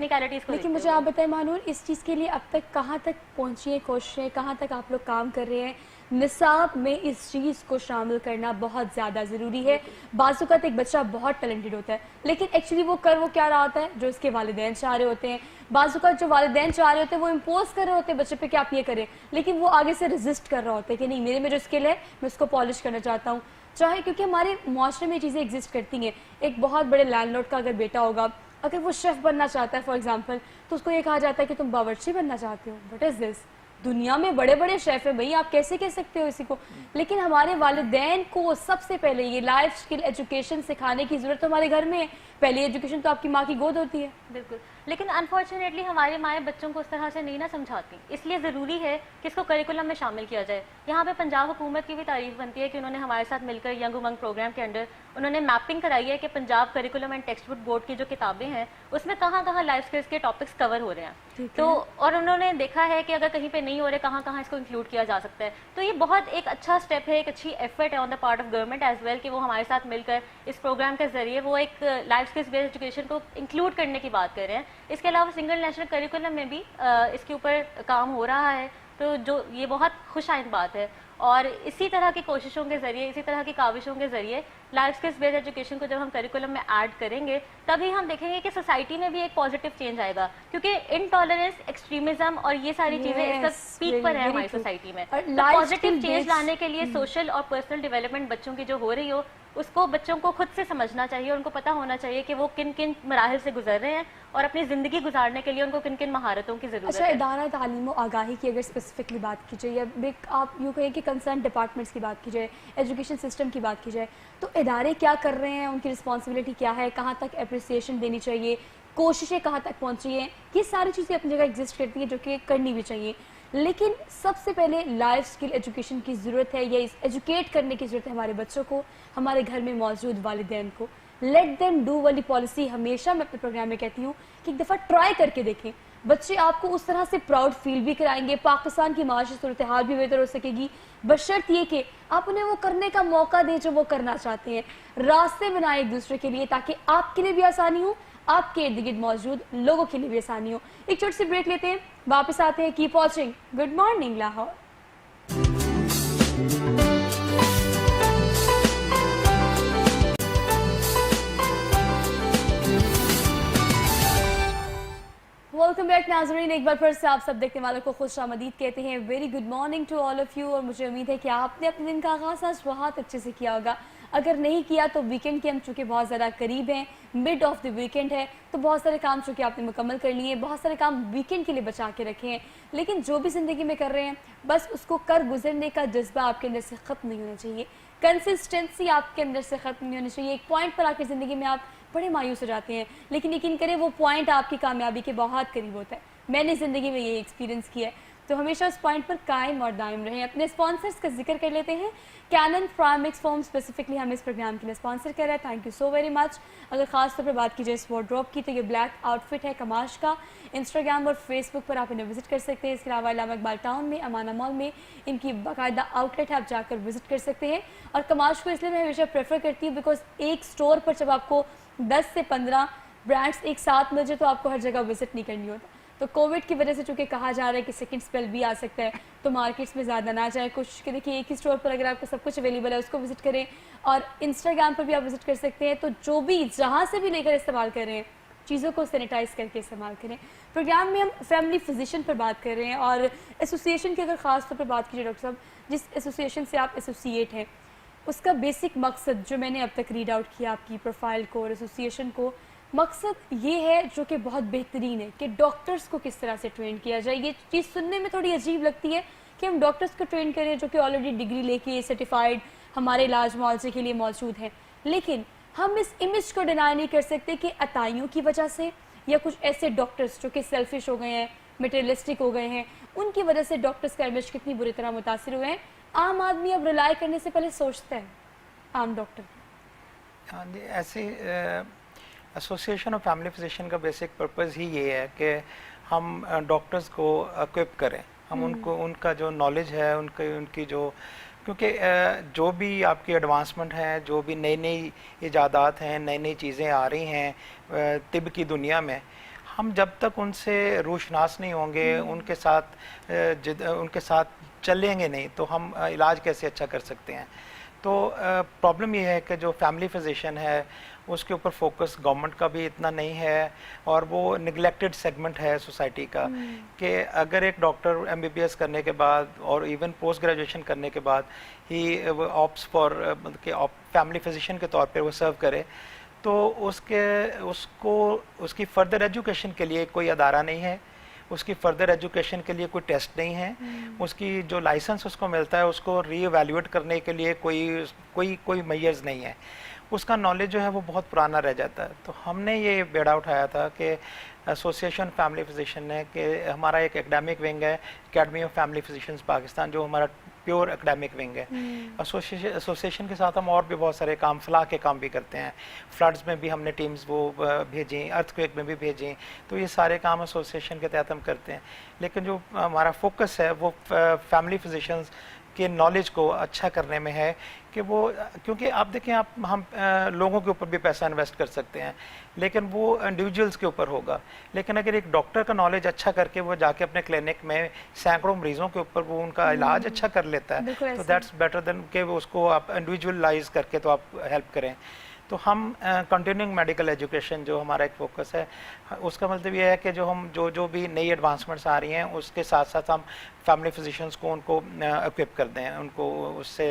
لیکن مجھے آپ بتائیں مانور, اس چیز کے لیے اب تک کہاں تک پہنچی ہیں کوششیں, کہاں تک آپ لوگ کام کر رہے ہیں؟ نصاب میں اس چیز کو شامل کرنا بہت زیادہ ضروری ہے. بعض اوقات ایک بچہ بہت ٹیلنٹڈ ہوتا ہے لیکن ایکچولی وہ کیا رہا ہوتا ہے جو اس کے والدین چاہ رہے ہوتے ہیں. بعض اوقات جو والدین چاہ رہے ہوتے ہیں وہ امپوز کر رہے ہوتے ہیں بچے پہ کہ آپ یہ کریں, لیکن وہ آگے سے ریزسٹ کر رہا ہوتا ہے کہ نہیں, میرے میں جو اسکل ہے میں اس کو پالش کرنا چاہتا ہوں. چاہے کیونکہ ہمارے معاشرے میں یہ چیزیں ایگزسٹ کرتی ہیں. ایک بہت بڑے لینڈ لارڈ کا اگر بیٹا ہوگا अगर वो शेफ बनना चाहता है फॉर एग्जांपल, तो उसको ये कहा जाता है कि तुम बावर्ची बनना चाहते हो. What is this? दुनिया में बड़े बड़े शेफ हैं भाई, आप कैसे कह सकते हो इसी को? लेकिन हमारे वालिदैन को सबसे पहले ये लाइफ स्किल एजुकेशन सिखाने की जरूरत हमारे घर में है. पहली एजुकेशन तो आपकी माँ की गोद होती है. बिल्कुल, लेकिन अनफॉर्चुनेटली हमारी माएँ बच्चों को उस तरह से नहीं ना समझाती, इसलिए ज़रूरी है कि इसको करिकुलम में शामिल किया जाए. यहाँ पे पंजाब हुकूमत की भी तारीफ बनती है कि उन्होंने हमारे साथ मिलकर यंग उमंग प्रोग्राम के अंडर उन्होंने मैपिंग कराई है कि Punjab curriculum and text book board की जो किताबें हैं उसमें कहाँ कहाँ लाइफ स्किल्स के टॉपिक्स कवर हो रहे हैं. तो और उन्होंने देखा है कि अगर कहीं पे नहीं हो रहे कहाँ कहाँ इसको इंक्लूड किया जा सकता है. तो ये बहुत एक अच्छा स्टेप है, एक अच्छी एफर्ट है on the part of government as well कि वो हमारे साथ मिलकर इस प्रोग्राम के जरिए वो एक लाइफ स्किल्स बेस्ड एजुकेशन को इंक्लूड करने की बात कर रहे हैं. इसके अलावा सिंगल नेशनल करिकुलम में भी इसके ऊपर काम हो रहा है, तो जो ये बहुत खुशाइंद बात है. और इसी तरह की कोशिशों के जरिए, इसी तरह की काविशों के जरिए लाइफ स्किल्स बेस्ड एजुकेशन को जब हम करिकुलम में ऐड करेंगे तभी हम देखेंगे कि सोसाइटी में भी एक पॉजिटिव चेंज आएगा, क्योंकि इनटॉलरेंस, एक्सट्रीमिज्म और ये सारी चीजें इस वक्त पीक पर है हमारी सोसाइटी में. तो पॉजिटिव चेंज लाने के लिए सोशल और पर्सनल डेवलपमेंट बच्चों की जो हो रही हो उसको बच्चों को खुद से समझना चाहिए. उनको पता होना चाहिए कि वो किन किन मराहिल से गुजर रहे हैं और अपनी ज़िंदगी गुजारने के लिए उनको किन किन महारतों की ज़रूरत है. इदारा तालीम और आगाही की अगर स्पेसिफिकली बात की जाए, या आप यूँ कहें कि कंसर्न डिपार्टमेंट्स की बात की जाए, एजुकेशन सिस्टम की बात की जाए, तो इदारे क्या कर रहे हैं, उनकी रिस्पॉन्सिबिलिटी क्या है, कहाँ तक अप्रिसिएशन देनी चाहिए, कोशिशें कहाँ तक पहुँच रही हैं, ये सारी चीज़ें अपनी जगह एग्जिस्ट करती हैं जो कि करनी भी चाहिए. लेकिन सबसे पहले लाइफ स्किल एजुकेशन की ज़रूरत है, या इस एजुकेट करने की ज़रूरत है हमारे बच्चों को, हमारे घर में मौजूद वालिदैन को. लेट देम डू वाली पॉलिसी हमेशा मैं अपने प्रोग्राम में कहती हूँ कि एक दफ़ा ट्राई करके देखें. बच्चे आपको उस तरह से प्राउड फील भी कराएंगे, पाकिस्तान की माशी सूरत हाल भी बेहतर हो सकेगी, बशर्ते ये कि आप उन्हें वो करने का मौका दें जो वो करना चाहते हैं. रास्ते बनाएं एक दूसरे के लिए ताकि आपके लिए भी आसानी हो, आपके इर्द गिर्द मौजूद लोगों के लिए भी आसानी हो. एक छोटी सी ब्रेक लेते हैं, वापस आते हैं. Keep watching good morning Lahore. Welcome back नाज़रीन, एक बार फिर से आप सब देखने वालों को खुश आमदीद कहते हैं. Very good morning to all of you. और मुझे उम्मीद है कि आपने अपने दिन का आगाज़ आज बहुत अच्छे से किया होगा. अगर नहीं किया तो वीकेंड के हम चूँकि बहुत ज़्यादा करीब हैं, मिड ऑफ द वीकेंड है, तो बहुत सारे काम चूँकि आपने मुकम्मल कर लिए, बहुत सारे काम वीकेंड के लिए बचा के रखे हैं. लेकिन जो भी ज़िंदगी में कर रहे हैं बस उसको कर गुजरने का जज्बा आपके अंदर से ख़त्म नहीं होना चाहिए, कंसिस्टेंसी आपके अंदर से ख़त्म नहीं होनी चाहिए. एक पॉइंट पर आकर ज़िंदगी में आप बड़े मायूस हो जाते हैं, लेकिन यकीन करें वो पॉइंट आपकी कामयाबी के बहुत करीब होता है. मैंने ज़िंदगी में ये एक्सपीरियंस किया है. तो हमेशा उस पॉइंट पर कायम और दायम रहें. अपने स्पॉन्सर्स का जिक्र कर लेते हैं. कैनन प्राइमिक्स फॉर्म स्पेसिफिकली हमें इस प्रोग्राम के लिए स्पॉन्सर कर रहा है. Thank you so very much. अगर खास तौर पर बात की जाए इस वार्डरोब की, तो ये ब्लैक आउटफिट है कमाश का. इंस्टाग्राम और फेसबुक पर आप इन्हें विजिट कर सकते हैं. इसके अलावा इलामा इकबाल टाउन में अमाना मॉल में इनकी बाकायदा आउटलेट है, आप जाकर विजिट कर सकते हैं. और कमाश को इसलिए मैं हमेशा प्रेफर करती हूँ बिकॉज एक स्टोर पर जब आपको 10 से 15 ब्रांड्स एक साथ मिल जाए तो आपको हर जगह विजिट नहीं करनी होता. तो कोविड की वजह से चूँकि कहा जा रहा है कि सेकंड स्पेल भी आ सकता है, तो मार्केट्स में ज़्यादा ना जाए. कोशिश करें कि एक ही स्टोर पर अगर आपको सब कुछ अवेलेबल है उसको विजिट करें. और इंस्टाग्राम पर भी आप विजिट कर सकते हैं. तो जो भी जहाँ से भी लेकर इस्तेमाल कर रहे हैं चीज़ों को सैनिटाइज करके इस्तेमाल करें. प्रोग्राम में हम फैमिली फिजिशियन पर बात कर रहे हैं और एसोसिएशन की अगर ख़ास तौर पर बात कीजिए डॉक्टर साहब, जिस एसोसिएशन से आप एसोसिएट हैं उसका बेसिक मकसद जो मैंने अब तक रीड आउट किया आपकी प्रोफाइल को और एसोसिएशन को, मकसद ये है जो कि बहुत बेहतरीन है कि डॉक्टर्स को किस तरह से ट्रेन किया जाए. ये चीज़ सुनने में थोड़ी अजीब लगती है कि हम डॉक्टर्स को ट्रेन करें जो कि ऑलरेडी डिग्री लेके सर्टिफाइड हमारे इलाज मुआवजे के लिए मौजूद हैं. लेकिन हम इस इमेज को डिनाई नहीं कर सकते कि अताइयों की वजह से या कुछ ऐसे डॉक्टर्स जो कि सेल्फिश हो गए हैं, मटेरियलिस्टिक हो गए हैं, उनकी वजह से डॉक्टर्स का इमेज कितनी बुरी तरह मुतासिर हुए हैं. आम आदमी अब रिलाई करने से पहले सोचता है आम डॉक्टर. हाँ जी, ऐसे एसोसिएशन ऑफ फैमिली फिजिशियन का बेसिक पर्पस ही ये है कि हम डॉक्टर्स को इक्विप करें. हम उनको उनका जो नॉलेज है उनकी जो, क्योंकि जो भी आपकी एडवांसमेंट है, जो भी नई नई इजादात हैं, नई नई चीज़ें आ रही हैं तिब की दुनिया में, हम जब तक उनसे रूशनास नहीं होंगे, उनके साथ चलेंगे नहीं तो हम इलाज कैसे अच्छा कर सकते हैं. तो प्रॉब्लम ये है कि जो फैमिली फिजिशियन है उसके ऊपर फोकस गवर्नमेंट का भी इतना नहीं है और वो निगलेक्टेड सेगमेंट है सोसाइटी का कि अगर एक डॉक्टर एमबीबीएस करने के बाद और इवन पोस्ट ग्रेजुएशन करने के बाद ही ऑप्ट्स फॉर फैमिली फिजिशियन के तौर पे वो सर्व करे تو उसकी फर्दर एजुकेशन के लिए कोई अदारा नहीं है, उसकी फर्दर एजुकेशन के लिए कोई टेस्ट नहीं है, उसकी जो लाइसेंस उसको मिलता है उसको रीएवैल्यूएट करने के लिए कोई मेजर्स नहीं है, उसका नॉलेज जो है वो बहुत पुराना रह जाता है। तो हमने ये बेड़ा उठाया था कि एसोसिएशन फैमिली फिजिशियन ने, कि हमारा एक एकेडमिक विंग है academy of family physicians Pakistan, जो हमारा प्योर एकेडमिक विंग है। एसोसिएशन के साथ हम और भी बहुत सारे काम, फलाह के काम भी करते हैं, फ्लड्स में भी हमने टीम्स वो भेजी, अर्थक्वेक में भी भेजी, तो ये सारे काम एसोसिएशन के तहत हम करते हैं। लेकिन जो हमारा फोकस है वो फैमिली फिजिशियंस के नॉलेज को अच्छा करने में है, कि वो, क्योंकि आप देखें, हम लोगों के ऊपर भी पैसा इन्वेस्ट कर सकते हैं, लेकिन वो इंडिविजुअल्स के ऊपर होगा। लेकिन अगर एक डॉक्टर का नॉलेज अच्छा करके वो जाके अपने क्लिनिक में सैकड़ों मरीजों के ऊपर वो उनका इलाज अच्छा कर लेता है, तो दैट्स बेटर देन कि उसको आप इंडिविजुअलाइज करके तो आप हेल्प करें। तो हम कंटिन्यूइंग मेडिकल एजुकेशन जो हमारा एक फोकस है, उसका मतलब ये है कि जो भी नई एडवांसमेंट्स आ रही हैं उसके साथ साथ हम फैमिली फिजिशियंस को उनको इक्विप कर दें, उनको उससे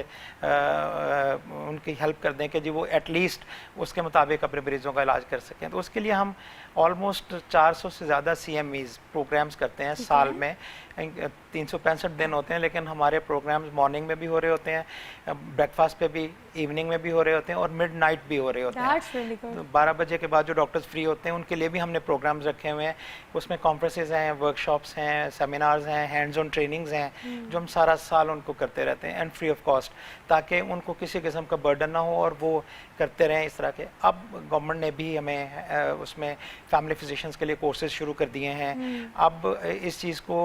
उनकी हेल्प कर दें कि जी वो एटलीस्ट उसके मुताबिक अपने मरीज़ों का इलाज कर सकें। तो उसके लिए हम ऑलमोस्ट 400 से ज़्यादा CMEs प्रोग्राम्स करते हैं साल में। 365 दिन होते हैं, लेकिन हमारे प्रोग्राम्स मॉर्निंग में भी हो रहे होते हैं, ब्रेकफास्ट पे भी, इवनिंग में भी हो रहे होते हैं, और मिडनाइट भी हो रहे होते हैं। तो 12 बजे के बाद जो डॉक्टर्स फ्री होते हैं उनके लिए भी हमने प्रोग्राम्स रखे हुए हैं। उसमें कॉन्फ्रेंसेज हैं, वर्कशॉप्स हैं, सेमिनार्स हैं, हैंड्स ऑन ट्रेनिंग्स हैं, जो हम सारा साल उनको करते रहते हैं एंड फ्री ऑफ कॉस्ट, ताकि उनको किसी किस्म का बर्डन ना हो और वो करते रहें इस तरह के। अब गवर्नमेंट ने भी हमें उसमें फैमिली फिजिशियंस के लिए कोर्सेज शुरू कर दिए हैं। अब इस चीज़ को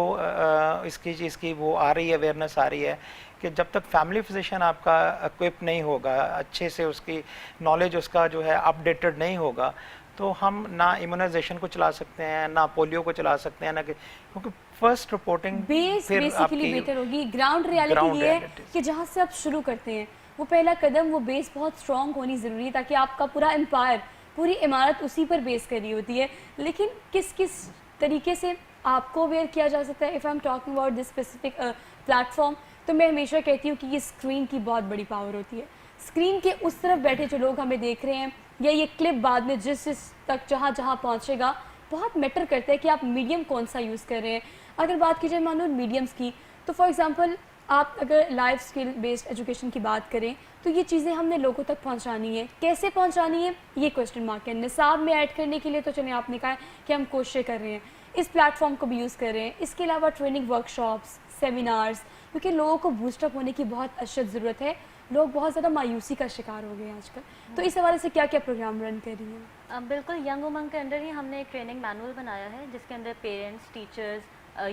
इसकी चीज़ की वो आ रही है, अवेयरनेस आ रही है कि जब तक फैमिली फिजिशियन आपका इक्विप नहीं होगा अच्छे से, उसकी नॉलेज उसका जो है अपडेटेड नहीं होगा, तो हम ना इम्यूनाइजेशन को चला सकते हैं, ना पोलियो को चला सकते हैं, ना क्योंकि फर्स्ट रिपोर्टिंग बेसिकली बेटर होगी। ग्राउंड रियलिटी ये है कि जहाँ से आप शुरू करते हैं वो पहला कदम, वो बेस बहुत स्ट्रॉन्ग होनी ज़रूरी है, ताकि आपका पूरा एम्पायर, पूरी इमारत उसी पर बेस करी होती है। लेकिन किस किस तरीके से आपको अवेयर किया जा सकता है? If I am talking about this specific platform, तो मैं हमेशा कहती हूँ कि ये स्क्रीन की बहुत बड़ी पावर होती है। स्क्रीन के उस तरफ बैठे जो लोग हमें देख रहे हैं, या ये क्लिप बाद में जिस तक जहाँ पहुँचेगा, बहुत मैटर करता है कि आप मीडियम कौन सा यूज़ कर रहे हैं। अगर बात की जाए मान लो मीडियम्स की, तो फॉर एग्जांपल आप अगर लाइफ स्किल बेस्ड एजुकेशन की बात करें, तो ये चीज़ें हमने लोगों तक पहुंचानी है। कैसे पहुंचानी है, ये क्वेश्चन मार्क है। निसाब में ऐड करने के लिए तो चलिए आपने कहा कि हम कोशिश कर रहे हैं, इस प्लेटफॉर्म को भी यूज़ कर रहे हैं। इसके अलावा ट्रेनिंग वर्कशॉप्स, सेमिनार्स, क्योंकि लोगों को बूस्टअप होने की बहुत अशद ज़रूरत है। लोग बहुत ज़्यादा मायूसी का शिकार हो गए हैं आजकल। तो इस हवाले से क्या क्या प्रोग्राम रन कर रही हैं? बिल्कुल, यंग उमंग के अंदर ही हमने एक ट्रेनिंग मैनुअल बनाया है, जिसके अंदर पेरेंट्स, टीचर्स,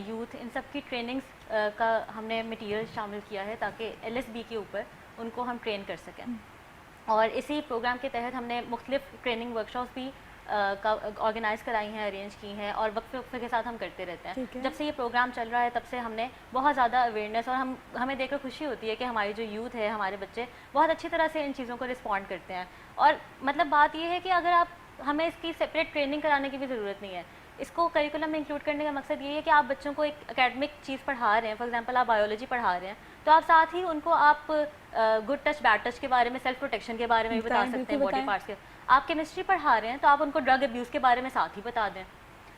यूथ, इन सब की ट्रेनिंग्स का हमने मटेरियल शामिल किया है, ताकि LSB के ऊपर उनको हम ट्रेन कर सकें। और इसी प्रोग्राम के तहत हमने मुख्तलिफ ट्रेनिंग वर्कशॉप्स भी ऑर्गेनाइज कराई हैं, अरेंज की हैं, और वक्फे के साथ हम करते रहते हैं। जब से ये प्रोग्राम चल रहा है तब से हमने बहुत ज़्यादा अवेयरनेस, और हमें देखकर खुशी होती है कि हमारी जो यूथ है, हमारे बच्चे बहुत अच्छी तरह से इन चीज़ों को रिस्पॉन्ड करते हैं। और मतलब बात ये है कि अगर हमें इसकी सेपरेट ट्रेनिंग कराने की भी ज़रूरत नहीं है। इसको करिकुलम में इंक्लूड करने का मकसद ये है कि आप बच्चों को एक एकेडमिक चीज़ पढ़ा रहे हैं, फॉर एग्जांपल आप बायोलॉजी पढ़ा रहे हैं, तो आप साथ ही उनको आप गुड टच, बैड टच के बारे में, सेल्फ प्रोटेक्शन के बारे में भी बता सकते हैं, बॉडी पार्ट्स के। आप केमिस्ट्री पढ़ा रहे हैं तो आप उनको ड्रग अब्यूज़ के बारे में साथ ही बता दें।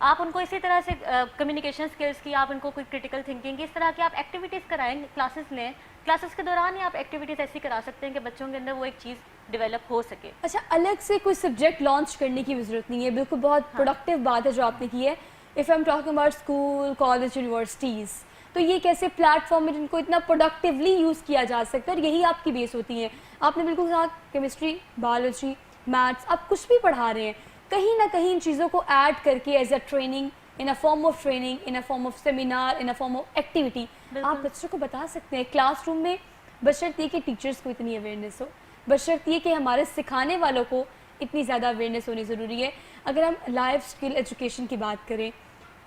आप उनको इसी तरह से कम्युनिकेशन स्किल्स की, आप उनको कोई क्रिटिकल थिंकिंग की, इस तरह की आप एक्टिविटीज़ कराएं, क्लासेस लें। क्लासेस के दौरान ही आप एक्टिविटीज़ ऐसी करा सकते हैं कि बच्चों के अंदर वो एक चीज़ डेवलप हो सके। अच्छा, अलग से कोई सब्जेक्ट लॉन्च करने की भी ज़रूरत नहीं है। बिल्कुल बहुत प्रोडक्टिव बात है जो आपने की है। If I am talking about school, college, universities, तो ये कैसे प्लेटफॉर्म है जिनको इतना प्रोडक्टिवली यूज़ किया जा सकता है, और यही आपकी बेस होती है। आपने बिल्कुल कहा केमिस्ट्री, बायोलॉजी, मैथ्स, आप कुछ भी पढ़ा रहे हैं, कहीं ना कहीं इन चीज़ों को ऐड करके as a training, in a form of training, in a form of seminar, in a form of activity, आप बच्चों को बता सकते हैं क्लासरूम में, बशर्ते कि टीचर्स को इतनी अवेयरनेस हो, बशर्ते कि हमारे सिखाने वालों को इतनी ज़्यादा अवेयरनेस होनी ज़रूरी है। अगर हम लाइफ स्किल एजुकेशन की बात करें,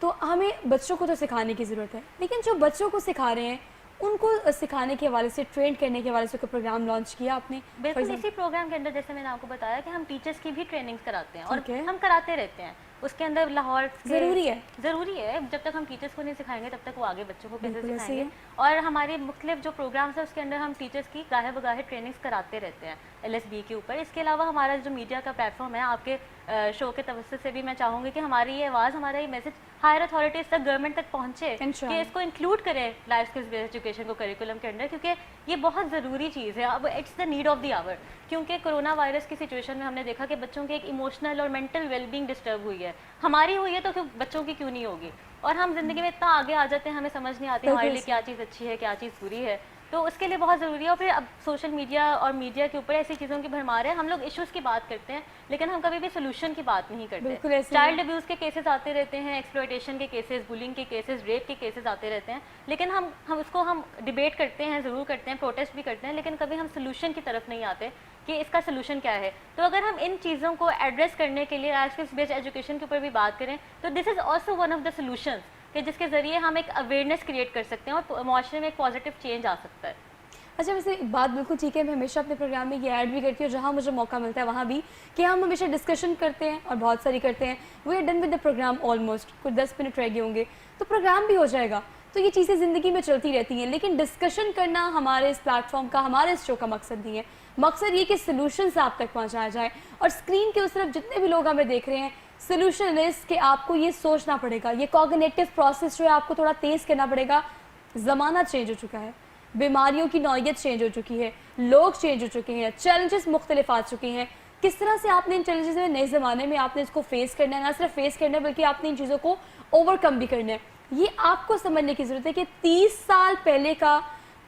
तो हमें बच्चों को तो सिखाने की ज़रूरत है, लेकिन जो बच्चों को सिखा रहे हैं उनको सिखाने के हवाले से, ट्रेन करने के हवाले से कोई प्रोग्राम लॉन्च किया आपने? बिल्कुल, इसी प्रोग्राम के अंदर जैसे मैंने आपको बताया कि हम टीचर्स की भी ट्रेनिंग्स कराते हैं, और हम कराते रहते हैं। उसके अंदर लाहौर ज़रूरी है। जब तक हम टीचर्स को नहीं सिखाएंगे तब तक वो आगे बच्चों को कैसे सिखाएंगे। और हमारे मुख्तलिफ जो प्रोग्राम्स है उसके अंदर हम टीचर्स की गाहे बगाहे ट्रेनिंग्स कराते रहते हैं, LSB के ऊपर। इसके अलावा हमारा जो मीडिया का प्लेटफॉर्म है, आपके शो के तवज्जुह से भी मैं चाहूँगी कि हमारी ये आवाज़, हमारा ये मैसेज हायर अथॉरिटीज़ तक, गवर्नमेंट तक पहुँचे कि इसको इंक्लूड करें लाइफ स्किल्स बेस्ड एजुकेशन को करिकुलम के अंदर, क्योंकि ये बहुत ज़रूरी चीज़ है। अब it's the need of the hour, क्योंकि कोरोना वायरस की सिचुएशन में हमने देखा कि बच्चों की एक इमोशनल और मेंटल वेलबींग डिस्टर्ब हुई है। हमारी हुई है तो बच्चों की क्यों नहीं होगी? और हम ज़िंदगी में इतना आगे आ जाते हैं, हमें समझ नहीं आती हमारे लिए क्या चीज़ अच्छी है, क्या चीज़ बुरी है। तो उसके लिए बहुत ज़रूरी है। और फिर अब सोशल मीडिया और मीडिया के ऊपर ऐसी चीज़ों की भरमार है, हम लोग इश्यूज़ की बात करते हैं लेकिन हम कभी भी सोल्यूशन की बात नहीं करते। चाइल्ड अब्यूज़ के केसेस आते रहते हैं, एक्सप्लॉयटेशन के केसेस, बुलिंग के केसेस, रेप के केसेस आते रहते हैं, लेकिन हम उसको हम डिबेट करते हैं, ज़रूर करते हैं, प्रोटेस्ट भी करते हैं, लेकिन कभी हम सोल्यूशन की तरफ नहीं आते कि इसका सोल्यूशन क्या है। तो अगर हम इन चीज़ों को एड्रेस करने के लिए लाइफ स्किल्स बेस्ड एजुकेशन के ऊपर भी बात करें तो this is also one of the solutions, कि जिसके ज़रिए हम एक अवेयरनेस क्रिएट कर सकते हैं और माशरे में एक पॉजिटिव चेंज आ सकता है। अच्छा, वैसे बात बिल्कुल ठीक है, मैं हमेशा अपने प्रोग्राम में ये ऐड भी करती हूँ जहाँ मुझे मौका मिलता है वहाँ भी, कि हम हमेशा डिस्कशन करते हैं और बहुत सारी करते हैं। We are done with the program almost, कुछ 10 मिनट रह गए होंगे तो प्रोग्राम भी हो जाएगा। तो ये चीज़ें ज़िंदगी में चलती रहती हैं, लेकिन डिस्कशन करना हमारे इस प्लेटफॉर्म का, हमारे इस शो का मकसद नहीं है। मकसद ये कि सोल्यूशंस आप तक पहुँचाया जाए, और स्क्रीन के उस तरफ जितने भी लोग हमें देख रहे हैं, सोल्यूशन इज़ कि आपको ये सोचना पड़ेगा, ये कॉग्निटिव प्रोसेस जो है आपको थोड़ा तेज़ करना पड़ेगा। ज़माना चेंज हो चुका है, बीमारियों की नौयत चेंज हो चुकी है, लोग चेंज हो चुके हैं, चैलेंजेस मुख्तलिफ आ चुके हैं। किस तरह से आपने इन चैलेंजेस में नए ज़माने में आपने इसको फेस करना है, ना सिर्फ फेस करना है बल्कि आपने इन चीज़ों को ओवरकम भी करना है। ये आपको समझने की ज़रूरत है कि 30 साल पहले का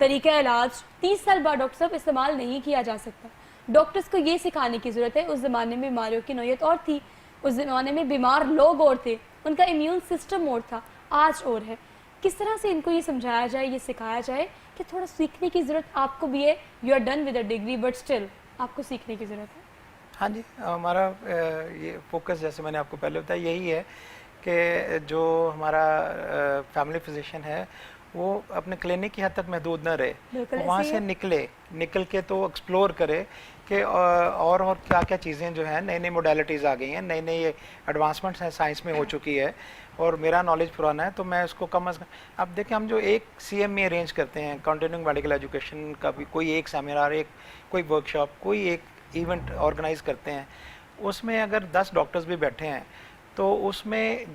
तरीका इलाज 30 साल बाद डॉक्टर साहब इस्तेमाल नहीं किया जा सकता। डॉक्टर्स को ये सिखाने की ज़रूरत है, उस ज़माने में बीमारियों की नौयत और थी, उस ज़माने में बीमार लोग और थे, उनका इम्यून सिस्टम और था, आज और है। किस तरह से इनको ये समझाया जाए, ये सिखाया जाए कि थोड़ा सीखने की ज़रूरत आपको भी है। You are done with a degree but still आपको सीखने की ज़रूरत है। हाँ जी, हमारा ये फोकस, जैसे मैंने आपको पहले बताया, यही है कि जो हमारा फैमिली फिजिशियन है वो अपने क्लिनिक की हद तक महदूद न रहे, वहाँ से निकल के तो एक्सप्लोर करे कि और क्या क्या चीज़ें जो हैं, नई नई मोडालिटीज़ आ गई हैं, नई नई एडवांसमेंट्स हैं, साइंस में हो चुकी है, और मेरा नॉलेज पुराना है तो मैं उसको कम अज़ कम। अब देखिए, हम जो एक CME अरेंज करते हैं, कंटिन्यूइंग मेडिकल एजुकेशन का भी कोई एक सेमिनार, एक कोई वर्कशॉप, कोई एक इवेंट ऑर्गेनाइज करते हैं, उसमें अगर 10 डॉक्टर्स भी बैठे हैं तो उसमें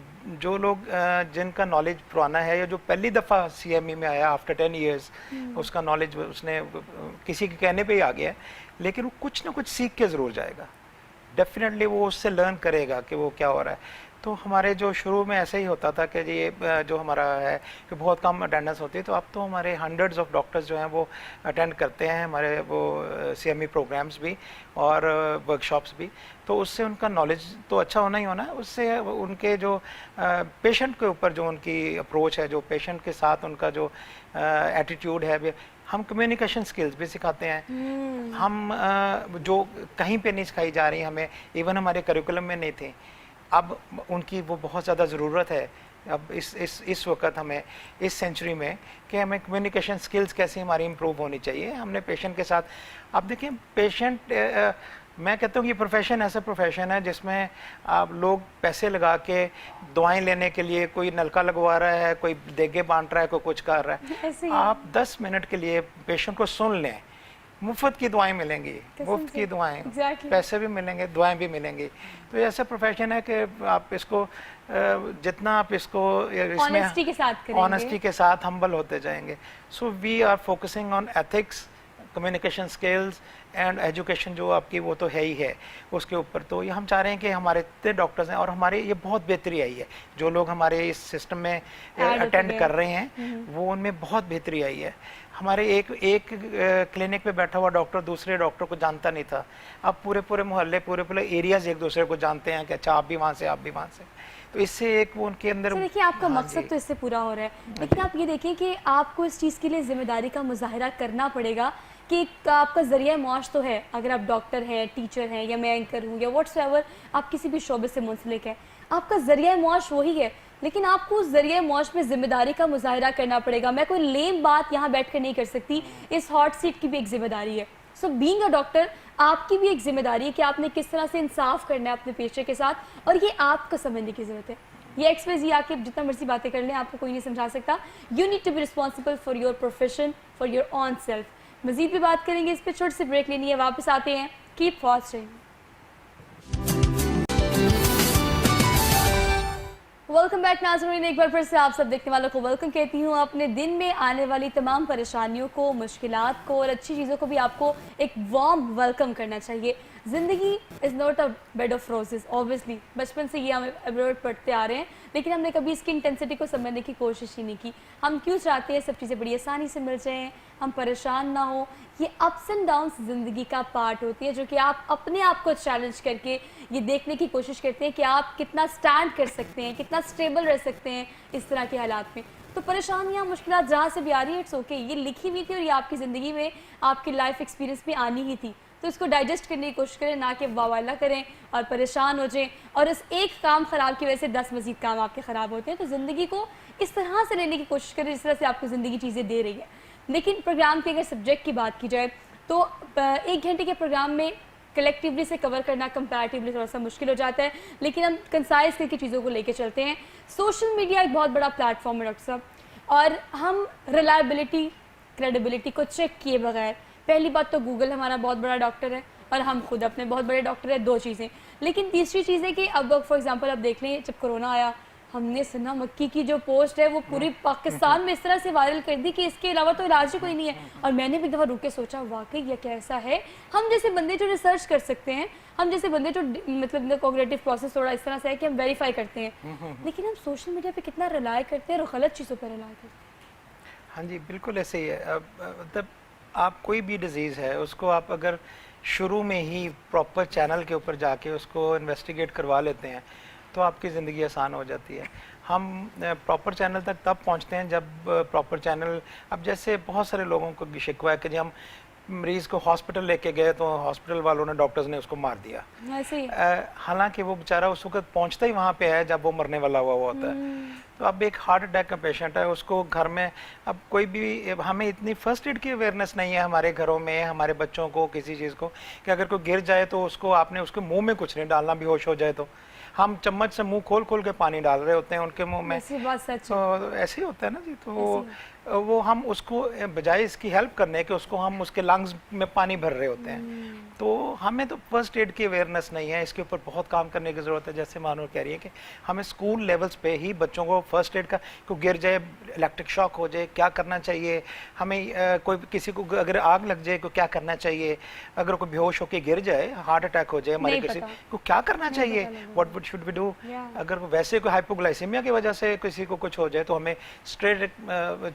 जो लोग जिनका नॉलेज पुराना है या जो पहली दफ़ा CME में आया आफ्टर 10 ईयर्स, उसका नॉलेज उसने किसी के कहने पे ही आ गया है, लेकिन वो कुछ ना कुछ सीख के ज़रूर जाएगा, डेफिनेटली वो उससे लर्न करेगा कि वो क्या हो रहा है। तो हमारे जो शुरू में ऐसे ही होता था कि ये जो हमारा है कि बहुत कम अटेंडेंस होती है, तो अब तो हमारे हंड्रेड्स ऑफ डॉक्टर्स जो हैं वो अटेंड करते हैं हमारे वो CME प्रोग्राम्स भी और वर्कशॉप्स भी। तो उससे उनका नॉलेज तो अच्छा होना ही होना है, उससे उनके जो पेशेंट के ऊपर जो उनकी अप्रोच है, जो पेशेंट के साथ उनका जो एटीट्यूड है, हम कम्युनिकेशन स्किल्स भी सिखाते हैं। हम जो कहीं पे नहीं सिखाई जा रही हमें, इवन हमारे करिकुलम में नहीं थी, अब उनकी वो बहुत ज़्यादा ज़रूरत है अब इस वक्त हमें, इस सेंचुरी में, कि हमें कम्युनिकेशन स्किल्स कैसे हमारी इम्प्रूव होनी चाहिए। हमने पेशेंट के साथ, अब देखिए पेशेंट, मैं कहता हूँ कि प्रोफेशन ऐसा प्रोफेशन है जिसमें आप लोग पैसे लगा के दवाएं लेने के लिए, कोई नलका लगवा रहा है, कोई देगे बांट रहा है, कोई कुछ कर रहा है। आप 10 मिनट के लिए पेशेंट को सुन लें, मुफ्त की दुआएं मिलेंगी, मुफ्त की दुआएं, पैसे भी मिलेंगे, दुआएं भी मिलेंगी। तो ऐसा प्रोफेशन है कि आप इसको जितना आप इसको इसमें ऑनेस्टी के साथ हम्बल होते जाएंगे। So we are focusing on ethics, communication skills and education, जो आपकी वो तो है ही है उसके ऊपर। तो ये हम चाह रहे हैं कि हमारे इतने डॉक्टर्स हैं और हमारे ये बहुत बेहतरी आई है, जो लोग हमारे इस सिस्टम में अटेंड कर रहे हैं वो उनमें बहुत बेहतरी आई है। हमारे एक क्लिनिक पे बैठा हुआ डॉक्टर दूसरे डॉक्टर को जानता नहीं था, अब पूरे मोहल्ले, पूरे एरियाज एक दूसरे को जानते हैं कि अच्छा आप भी वहाँ से, आप भी वहाँ से। तो इससे एक वो उनके अंदर, देखिए आपका मकसद तो इससे पूरा हो रहा है, लेकिन आप ये देखें कि आपको इस चीज़ के लिए जिम्मेदारी का मुजाहिरा करना पड़ेगा कि आपका ज़रिया मौश तो है। अगर आप डॉक्टर हैं, टीचर हैं, या मैं एंकर हूँ, या व्हाट्सएवर आप किसी भी शोबे से मुंसलिक है, आपका ज़रिया मौश वही है, लेकिन आपको उस ज़रिए मौज में ज़िम्मेदारी का मुजाहिरा करना पड़ेगा। मैं कोई लेम बात यहाँ बैठ कर नहीं कर सकती, इस हॉट सीट की भी एक जिम्मेदारी है। सो बीइंग अ डॉक्टर आपकी भी एक जिम्मेदारी है कि आपने किस तरह से इंसाफ करना है अपने पेशे के साथ, और ये आपको समझने की ज़रूरत है। ये XYZ आके जितना मर्जी बातें कर लें, आपको कोई नहीं समझा सकता। You need to be responsible for your profession, for your own self. मजीद भी बात करेंगे इस पे, छोटे से ब्रेक लेनी है, वापस आते हैं, कीप वॉचिंग। वेलकम बैक नाज़रीन, एक बार फिर से आप सब देखने वालों को वेलकम कहती हूँ। अपने दिन में आने वाली तमाम परेशानियों को, मुश्किलात को और अच्छी चीज़ों को भी आपको एक वार्म वेलकम करना चाहिए। ज़िंदगी is not a bed of roses, obviously बचपन से ये हम एब्रोड पढ़ते आ रहे हैं, लेकिन हमने कभी इसकी इंटेंसिटी को समझने की कोशिश ही नहीं की। हम क्यों चाहते हैं सब चीज़ें बड़ी आसानी से मिल जाएँ, हम परेशान ना हो। ये अप्स एंड डाउन्स ज़िंदगी का पार्ट होती है, जो कि आप अपने आप को चैलेंज करके ये देखने की कोशिश करते हैं कि आप कितना स्टैंड कर सकते हैं, कितना स्टेबल रह सकते हैं इस तरह के हालात में। तो परेशानियाँ, मुश्किलात जहाँ से भी आ रही है, इट्स ओके, ये लिखी हुई थी और ये आपकी ज़िंदगी में, आपकी लाइफ एक्सपीरियंस में आनी ही थी। तो इसको डाइजेस्ट करने की कोशिश करें, ना कि वावाला करें और परेशान हो जाएं और इस एक काम ख़राब की वजह से 10 मज़ीद काम आपके ख़राब होते हैं। तो ज़िंदगी को इस तरह से लेने की कोशिश करें जिस तरह से आपको ज़िंदगी चीज़ें दे रही है। लेकिन प्रोग्राम के अगर सब्जेक्ट की बात की जाए तो 1 घंटे के प्रोग्राम में कलेक्टिवली से कवर करना कंपैरेटिवली थोड़ा सा मुश्किल हो जाता है, लेकिन हम कंसाइज करके चीज़ों को लेके चलते हैं। सोशल मीडिया एक बहुत बड़ा प्लेटफॉर्म है डॉक्टर साहब, और हम रिलायबिलिटी, क्रेडिबिलिटी को चेक किए बगैर, पहली बात तो गूगल हमारा बहुत बड़ा डॉक्टर है और हम खुद अपने बहुत बड़े डॉक्टर हैं, 2 चीज़ें। लेकिन तीसरी चीज़ है कि अब फॉर एग्जांपल अब देख लें, जब कोरोना आया, हमने सना मक्की की जो पोस्ट है वो पूरी पाकिस्तान में इस तरह से वायरल कर दी कि इसके अलावा तो इलाज ही कोई नहीं है। और मैंने भी एक दफ़ा रुक के सोचा, वाकई ये कैसा है। हम जैसे बंदे जो रिसर्च कर सकते हैं, हम जैसे बंदे जो मतलब कॉग्निटिव प्रोसेस थोड़ा इस तरह से है कि हम वेरीफाई करते हैं, लेकिन हम सोशल मीडिया पे कितना रिलाय करते हैं और गलत चीज़ों पर रिलाय करते हैं। हाँ जी, बिल्कुल ऐसे ही है। मतलब आप कोई भी डिजीज़ है, उसको आप अगर शुरू में ही प्रॉपर चैनल के ऊपर जाके उसको इन्वेस्टिगेट करवा लेते हैं तो आपकी ज़िंदगी आसान हो जाती है। हम प्रॉपर चैनल तक तब पहुंचते हैं जब प्रॉपर चैनल, अब जैसे बहुत सारे लोगों को शिकवा है कि जी हम मरीज़ को हॉस्पिटल लेके गए तो हॉस्पिटल वालों ने, डॉक्टर्स ने उसको मार दिया। हालांकि वो बेचारा उस वक्त पहुंचता ही वहाँ पे है जब वो मरने वाला हुआ होता है। तो अब एक हार्ट अटैक का पेशेंट है, उसको घर में, अब कोई भी, हमें इतनी फर्स्ट एड की अवेयरनेस नहीं है हमारे घरों में, हमारे बच्चों को किसी चीज़ को, कि अगर कोई गिर जाए तो उसको आपने उसके मुंह में कुछ नहीं डालना, बेहोश हो जाए तो हम चम्मच से मुंह खोल खोल के पानी डाल रहे होते हैं उनके मुंह में। ऐसी बात सच तो ऐसे ही होता है ना जी। तो वो हम उसको बजाय इसकी हेल्प करने के उसको हम उसके लंग्स में पानी भर रहे होते हैं। तो हमें तो फर्स्ट एड की अवेयरनेस नहीं है, इसके ऊपर बहुत काम करने की ज़रूरत है। जैसे मानो कह रही है कि हमें स्कूल लेवल्स पे ही बच्चों को फर्स्ट एड का, को गिर जाए, इलेक्ट्रिक शॉक हो जाए, क्या करना चाहिए हमें, कोई किसी को अगर आग लग जाए तो क्या करना चाहिए, अगर कोई बेहोश होकर गिर जाए, हार्ट अटैक हो जाए हमारे किसी को, क्या करना चाहिए, व्हाट शुड वी डू। अगर वैसे कोई हाइपोग्लाइसीमिया की वजह से किसी को कुछ हो जाए तो हमें स्ट्रेट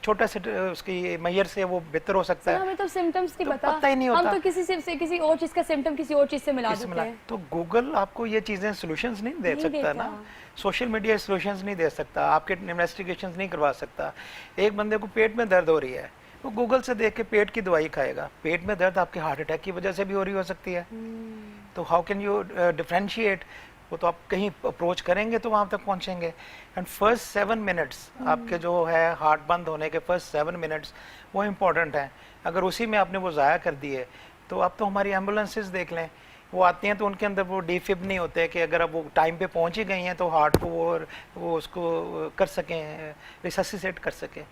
छोटा से उसकी मैयर से वो बेहतर हो सकता है। हमें तो सिम्टम्स नहीं पता ही नहीं होता, हम तो किसी और चीज का सिम्टम किसी और चीज से मिला देते हैं। तो गूगल आपको ये चीजें सॉल्यूशंस नहीं दे सकता ना, सोशल मीडिया सॉल्यूशंस नहीं दे सकता, आपके इन्वेस्टिगेशंस नहीं करवा सकता। एक बंदे को पेट में दर्द हो रही है, वो गूगल से देख के पेट की दवाई खाएगा। पेट में दर्द आपके हार्ट अटैक की वजह से भी हो रही हो सकती है। तो हाउ कैन यू डिफरेंशिएट, वो तो आप कहीं अप्रोच करेंगे तो वहाँ तक पहुँचेंगे। एंड फर्स्ट 7 मिनट्स आपके जो है हार्ट बंद होने के फर्स्ट 7 मिनट्स वो इम्पॉर्टेंट हैं। अगर उसी में आपने वो ज़ाया कर दिए तो आप तो हमारी एम्बुलेंसेस देख लें, वो आती हैं तो उनके अंदर वो डिफिब नहीं होते कि अगर अब वो टाइम पे पहुँच ही गई हैं तो हार्ट को वो उसको कर सकें, रिससिसेट कर सकें।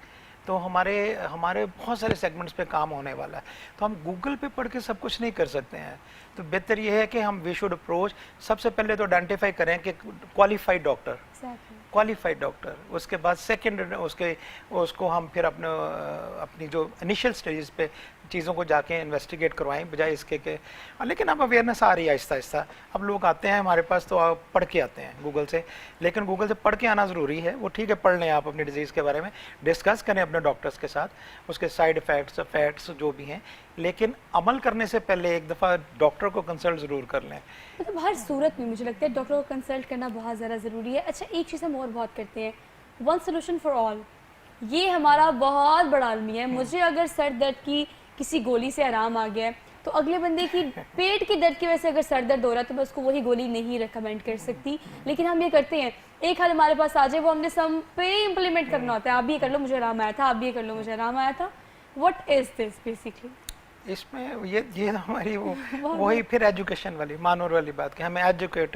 तो हमारे बहुत सारे सेगमेंट्स पे काम होने वाला है। तो हम गूगल पे पढ़ के सब कुछ नहीं कर सकते हैं। तो बेहतर ये है कि हम वी शुड अप्रोच, सबसे पहले तो आइडेंटिफाई करें कि क्वालिफाइड डॉक्टर, उसके बाद सेकंड उसको हम फिर अपनी जो इनिशियल स्टेजेस पे चीज़ों को जाके इन्वेस्टिगेट करवाएं, बजाय इसके के। लेकिन अब अवेयरनेस आ रही है आहिस्ता आहिस्ता। अब लोग आते हैं हमारे पास तो आप पढ़ के आते हैं गूगल से, लेकिन गूगल से पढ़ के आना ज़रूरी है। वो ठीक है, पढ़ लें आप अपनी डिजीज़ के बारे में, डिस्कस करें अपने डॉक्टर्स के साथ, उसके साइड इफ़ेक्ट्स फैक्ट्स जो भी हैं, लेकिन अमल करने से पहले एक दफ़ा डॉक्टर को कंसल्ट ज़रूर कर लें। मतलब हर सूरत में मुझे लगता है डॉक्टर को कंसल्ट करना बहुत ज़्यादा ज़रूरी है। अच्छा, एक चीज़ हम और बहुत करते हैं, वन सोल्यूशन फॉर ऑल, ये हमारा बहुत बड़ा अलमिया है। मुझे अगर सर दर्द की किसी गोली से आराम आ गया है तो अगले बंदे की पेट की दर्द की वजह से अगर सर दर्द हो रहा है तो मैं उसको वही गोली नहीं रिकमेंड कर सकती। लेकिन हम ये करते हैं, एक हाल हमारे पास आ जाए, वो हमने सब पे इम्प्लीमेंट करना होता है। आप भी ये कर लो, मुझे आराम आया था, आप भी ये कर लो, मुझे आराम आया था। What is this basically? اس میں یہ ہماری وہی پھر ایجوکیشن والی مانور والی بات کہ ہمیں ایجوکیٹ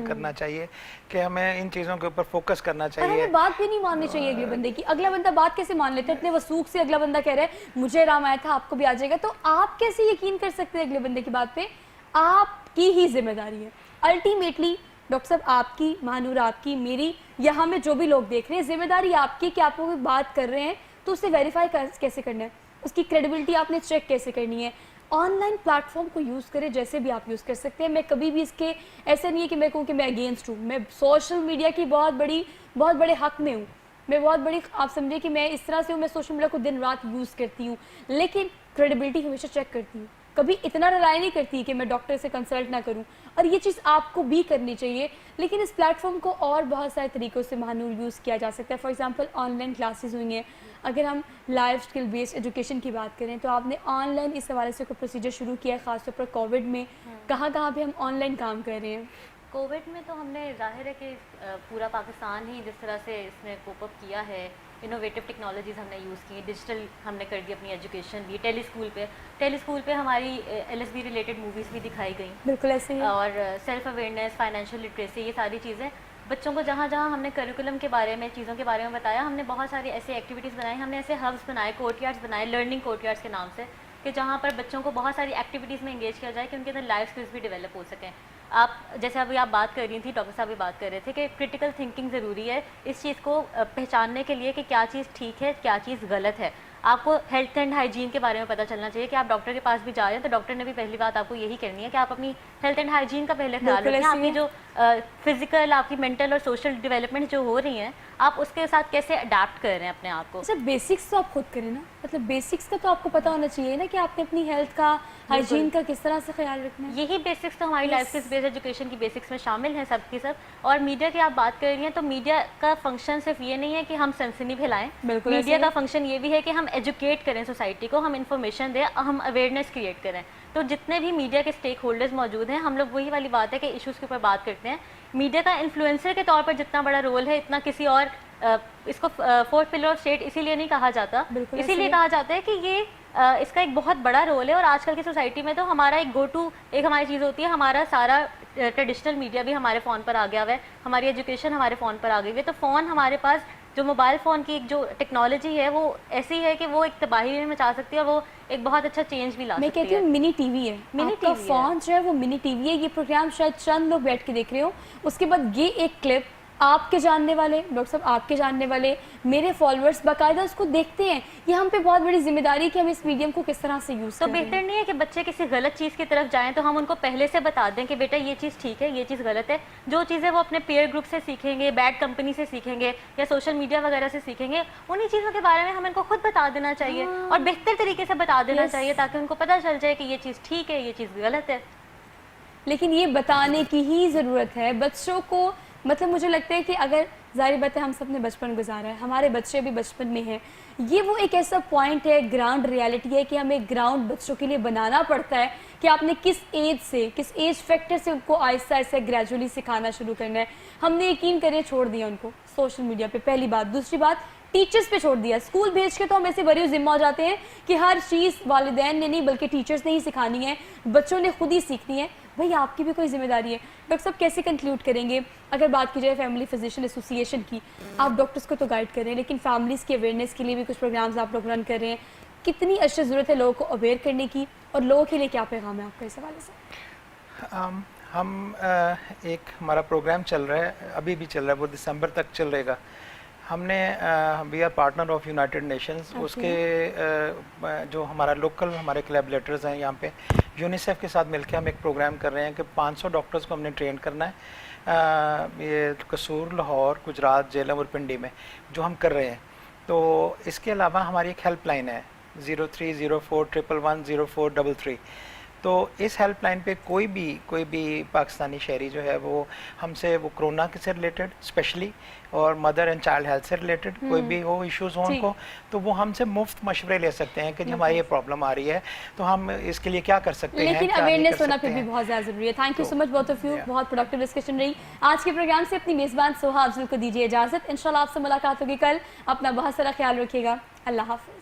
کرنا چاہیے کہ ہمیں ان چیزوں کے اوپر فوکس کرنا چاہیے. ہمیں بات بھی نہیں ماننی چاہیے اگلے بندے کی. اگلا بندہ بات کیسے مان لیتا ہے اتنے وثوق سے؟ اگلا بندہ کہہ رہا ہے مجھے آرام آیا تھا آپ کو بھی آ جائے گا, تو آپ کیسے یقین کر سکتے ہیں اگلے بندے کی بات پہ؟ آپ کی ہی ذمہ داری ہے الٹیمیٹلی. ڈاکٹر صاحب آپ کی, مانور آپ کی, میری, یا ہمیں جو بھی لوگ دیکھ رہے ہیں, ذمہ داری آپ کی کہ آپ کو بات کر رہے ہیں تو اسے ویریفائی کیسے کرنا ہے, اس کی کریڈیبلٹی آپ نے چیک کیسے کرنی ہے. آن لائن پلیٹ فارم کو یوز کریں جیسے بھی آپ یوز کر سکتے ہیں. میں کبھی بھی اس کے ایسا نہیں ہے کہ میں کہوں کہ میں اگینسٹ ہوں. میں سوشل میڈیا کی بہت بڑے حق میں ہوں. میں بہت بڑی, آپ سمجھے کہ میں اس طرح سے ہوں, میں سوشل میڈیا کو دن رات یوز کرتی ہوں, لیکن کریڈیبلٹی ہمیشہ چیک کرتی ہوں. کبھی اتنا رلائی نہیں کرتی کہ میں ڈاکٹر سے کنسلٹ نہ کروں, اور یہ چیز آپ کو بھی کرنی چاہیے. لیکن اس پلیٹ فارم کو اور بہت سارے طریقوں سے مہنور یوز کیا جا سکتا ہے. For example on line classes ہوئی ہیں. اگر ہم لائف اسکل بیسڈ ایجوکیشن کی بات کریں تو آپ نے آن لائن اس حوالے سے کوئی پروسیجر شروع کیا ہے, خاص طور پر کووڈ میں کہاں پہ ہم آن لائن کام کر رہے ہیں؟ کووڈ میں تو ہم نے ظاہر ہے کہ پورا پاکستان ہی جس طرح سے اس نے کوپ اپ کیا ہے, انوویٹو ٹیکنالوجیز ہم نے یوز کی, ڈیجیٹل ہم نے کر دی اپنی ایجوکیشن بھی. ٹیلی اسکول پہ ہماری LSB ریلیٹڈ موویز بھی دکھائی گئیں. بالکل ایسے ہی. اور سیلف اویئرنیس, فائنینشیل لٹریسی, یہ ساری چیزیں بچوں کو جہاں ہم نے کریکولم کے بارے میں, چیزوں کے بارے میں بتایا. ہم نے بہت ساری ایسی ایکٹیویٹیز بنائی, ہم نے ایسے ہبس بنائے, کورٹ یارڈس بنائے, لرننگ کورٹ یارڈس کے نام سے, کہ جہاں پر بچوں کو بہت ساری ایکٹیویٹیز میں انگیج کیا جائے کہ ان کے اندر لائف اسکلس بھی ڈیولپ ہو سکیں. آپ جیسے ابھی آپ بات کر رہی تھی, ڈاکٹر صاحب بھی بات کر رہے تھے کہ کرٹیکل تھنکنگ ضروری ہے اس چیز کو پہچاننے کے لیے کہ کیا چیز ٹھیک ہے, کیا چیز غلط ہے. آپ کو ہیلتھ اینڈ ہائیجین کے بارے میں پتہ چلنا چاہیے کہ آپ ڈاکٹر کے پاس بھی جا رہے ہیں تو ڈاکٹر نے بھی پہلی بات آپ کو یہی کرنی ہے کہ آپ اپنی ہیلتھ اینڈ ہائیجین کا پہلے خیال رکھیں. آپ کی جو فزیکل, آپ کی مینٹل اور سوشل ڈیولپمنٹ جو ہو رہی ہیں, آپ اس کے ساتھ کیسے اڈیپٹ کر رہے ہیں اپنے آپ کو. اچھا, بیسکس تو آپ خود کریں نا, مطلب بیسکس کا تو آپ کو پتہ ہونا چاہیے نا کہ آپ نے اپنی ہیلتھ کا, ہائیجین کا کس طرح سے خیال رکھنا ہے. یہی بیسکس تو ہماری لائف اسکلس بیسڈ ایجوکیشن کی بیسکس میں شامل ہیں سب کی سب. اور میڈیا کی آپ بات کر رہی ہیں تو میڈیا کا فنکشن صرف یہ نہیں ہے کہ ہم سنسنی پھیلائیں. میڈیا کا فنکشن یہ بھی ہے کہ ہم ایجوکیٹ کریں سوسائٹی کو, ہم انفارمیشن دیں, ہم اویئرنیس کریٹ کریں. تو جتنے بھی میڈیا کے اسٹیک ہولڈرز موجود ہیں, ہم لوگ وہی والی بات ہے کہ ایشوز کے اوپر بات کرتے ہیں. میڈیا کا انفلوئنسر کے طور پر جتنا بڑا رول ہے, اتنا کسی اور, اس کو فورتھ پلر آف اسٹیٹ اسی لیے نہیں کہا جاتا, اسی لیے کہا جاتا ہے کہ یہ اس کا ایک بہت بڑا رول ہے. اور آج کل کی سوسائٹی میں تو ہمارا ایک گو ٹو ایک ہماری چیز ہوتی ہے, ہمارا سارا ٹریڈیشنل میڈیا بھی ہمارے فون پر آ گیا ہوا ہے, ہماری ایجوکیشن ہمارے فون پر آ گئی ہوئی ہے. تو فون ہمارے پاس, جو موبائل فون کی جو ٹیکنالوجی ہے وہ ایسی ہے کہ وہ ایک تباہی میں مچا سکتی ہے, اور وہ ایک بہت اچھا چینج بھی لا سکتی ہے. میں کہتی ہوں منی ٹی وی ہے, آپ کا فون جو ہے وہ منی ٹی وی ہے. یہ پروگرام شاید چند لوگ بیٹھ کے دیکھ رہے ہو, اس کے بعد یہ ایک کلپ آپ کے جاننے والے, ڈاکٹر صاحب آپ کے جاننے والے, میرے فالوورز باقاعدہ اس کو دیکھتے ہیں. یہ ہم پہ بہت بڑی ذمہ داری ہے کہ ہم اس میڈیم کو کس طرح سے یوز کریں. تو بہتر نہیں ہے کہ بچے کسی غلط چیز کی طرف جائیں تو ہم ان کو پہلے سے بتا دیں کہ بیٹا یہ چیز ٹھیک ہے, یہ چیز غلط ہے. جو چیزیں وہ اپنے پیئر گروپ سے سیکھیں گے, بیڈ کمپنی سے سیکھیں گے, یا سوشل میڈیا وغیرہ سے سیکھیں گے, انہیں چیزوں کے بارے میں ہم ان کو خود بتا دینا چاہیے, اور بہتر طریقے سے بتا دینا چاہیے تاکہ ان کو پتہ چل جائے کہ یہ چیز ٹھیک ہے, یہ چیز غلط ہے. لیکن یہ بتانے کی ہی ضرورت ہے بچوں کو. مطلب مجھے لگتا ہے کہ اگر ظاہر بات ہے ہم سب نے بچپن گزارا ہے, ہمارے بچے بھی بچپن میں ہیں, یہ وہ ایک ایسا پوائنٹ ہے, گراؤنڈ ریالٹی ہے کہ ہمیں گراؤنڈ بچوں کے لیے بنانا پڑتا ہے کہ آپ نے کس ایج فیکٹر سے ان کو آہستہ آہستہ گریجولی سکھانا شروع کرنا ہے. ہم نے یقین کریں چھوڑ دیا ان کو سوشل میڈیا پہ, پہلی بات. دوسری بات, ٹیچرز پہ چھوڑ دیا. اسکول بھیج کے تو ہم ایسے بری ذمہ ہو جاتے ہیں کہ ہر چیز والدین نے نہیں بلکہ ٹیچرز نے ہی سکھانی ہے, بچوں نے خود ہی سیکھنی ہے. بھائی آپ کی بھی کوئی ذمہ داری ہے. ڈاکٹر صاحب کیسے کنکلوڈ کریں گے؟ اگر بات کی جائے فیملی فزیشین ایسوسی ایشن کی, آپ ڈاکٹرز کو تو گائیڈ کر رہے ہیں لیکن فیملیز کی اویئرنیس کے لیے بھی کچھ پروگرامز آپ لوگ رن کر رہے ہیں. کتنی اشد ضرورت ہے لوگوں کو اویئر کرنے کی, اور لوگوں کے لیے کیا پیغام ہے آپ کا اس حوالے سے؟ ہم ایک ہمارا پروگرام چل رہا ہے, ابھی بھی چل رہا ہے, وہ دسمبر تک چل رہے گا. ہم نے we are partner of United Nations. اس کے جو ہمارا لوکل ہمارے کلیبریٹرز ہیں یہاں پہ, یونیسیف کے ساتھ مل کے ہم ایک پروگرام کر رہے ہیں کہ 500 ڈاکٹرز کو ہم نے ٹرین کرنا ہے. یہ قصور, لاہور, گجرات, جیلم اور پنڈی میں جو ہم کر رہے ہیں. تو اس کے علاوہ ہماری ایک ہیلپ لائن ہے 0304110433. تو اس ہیلپ لائن پہ کوئی بھی پاکستانی شہری جو ہے وہ ہم سے, وہ کرونا کے سے ریلیٹڈ اسپیشلی, اور مدر اینڈ چائلڈ ہیلتھ سے ریلیٹڈ کوئی بھی ہو ایشوز ہوں ان کو, تو وہ ہم سے مفت مشورے لے سکتے ہیں کہ جی ہماری یہ پرابلم آ رہی ہے تو ہم اس کے لیے کیا کر سکتے ہیں. لیکن اویئرنیس ہونا پھر بھی بہت زیادہ ضروری ہے. Thank you so much both of you, بہت پروڈکٹیو ڈسکشن رہی. آج کے پروگرام سے اپنی میزبان سوہا افضل کو دیجیے اجازت. انشاءاللہ آپ سے ملاقات ہوگی کل. اپنا بہت سارا خیال رکھیے گا. اللہ حافظ.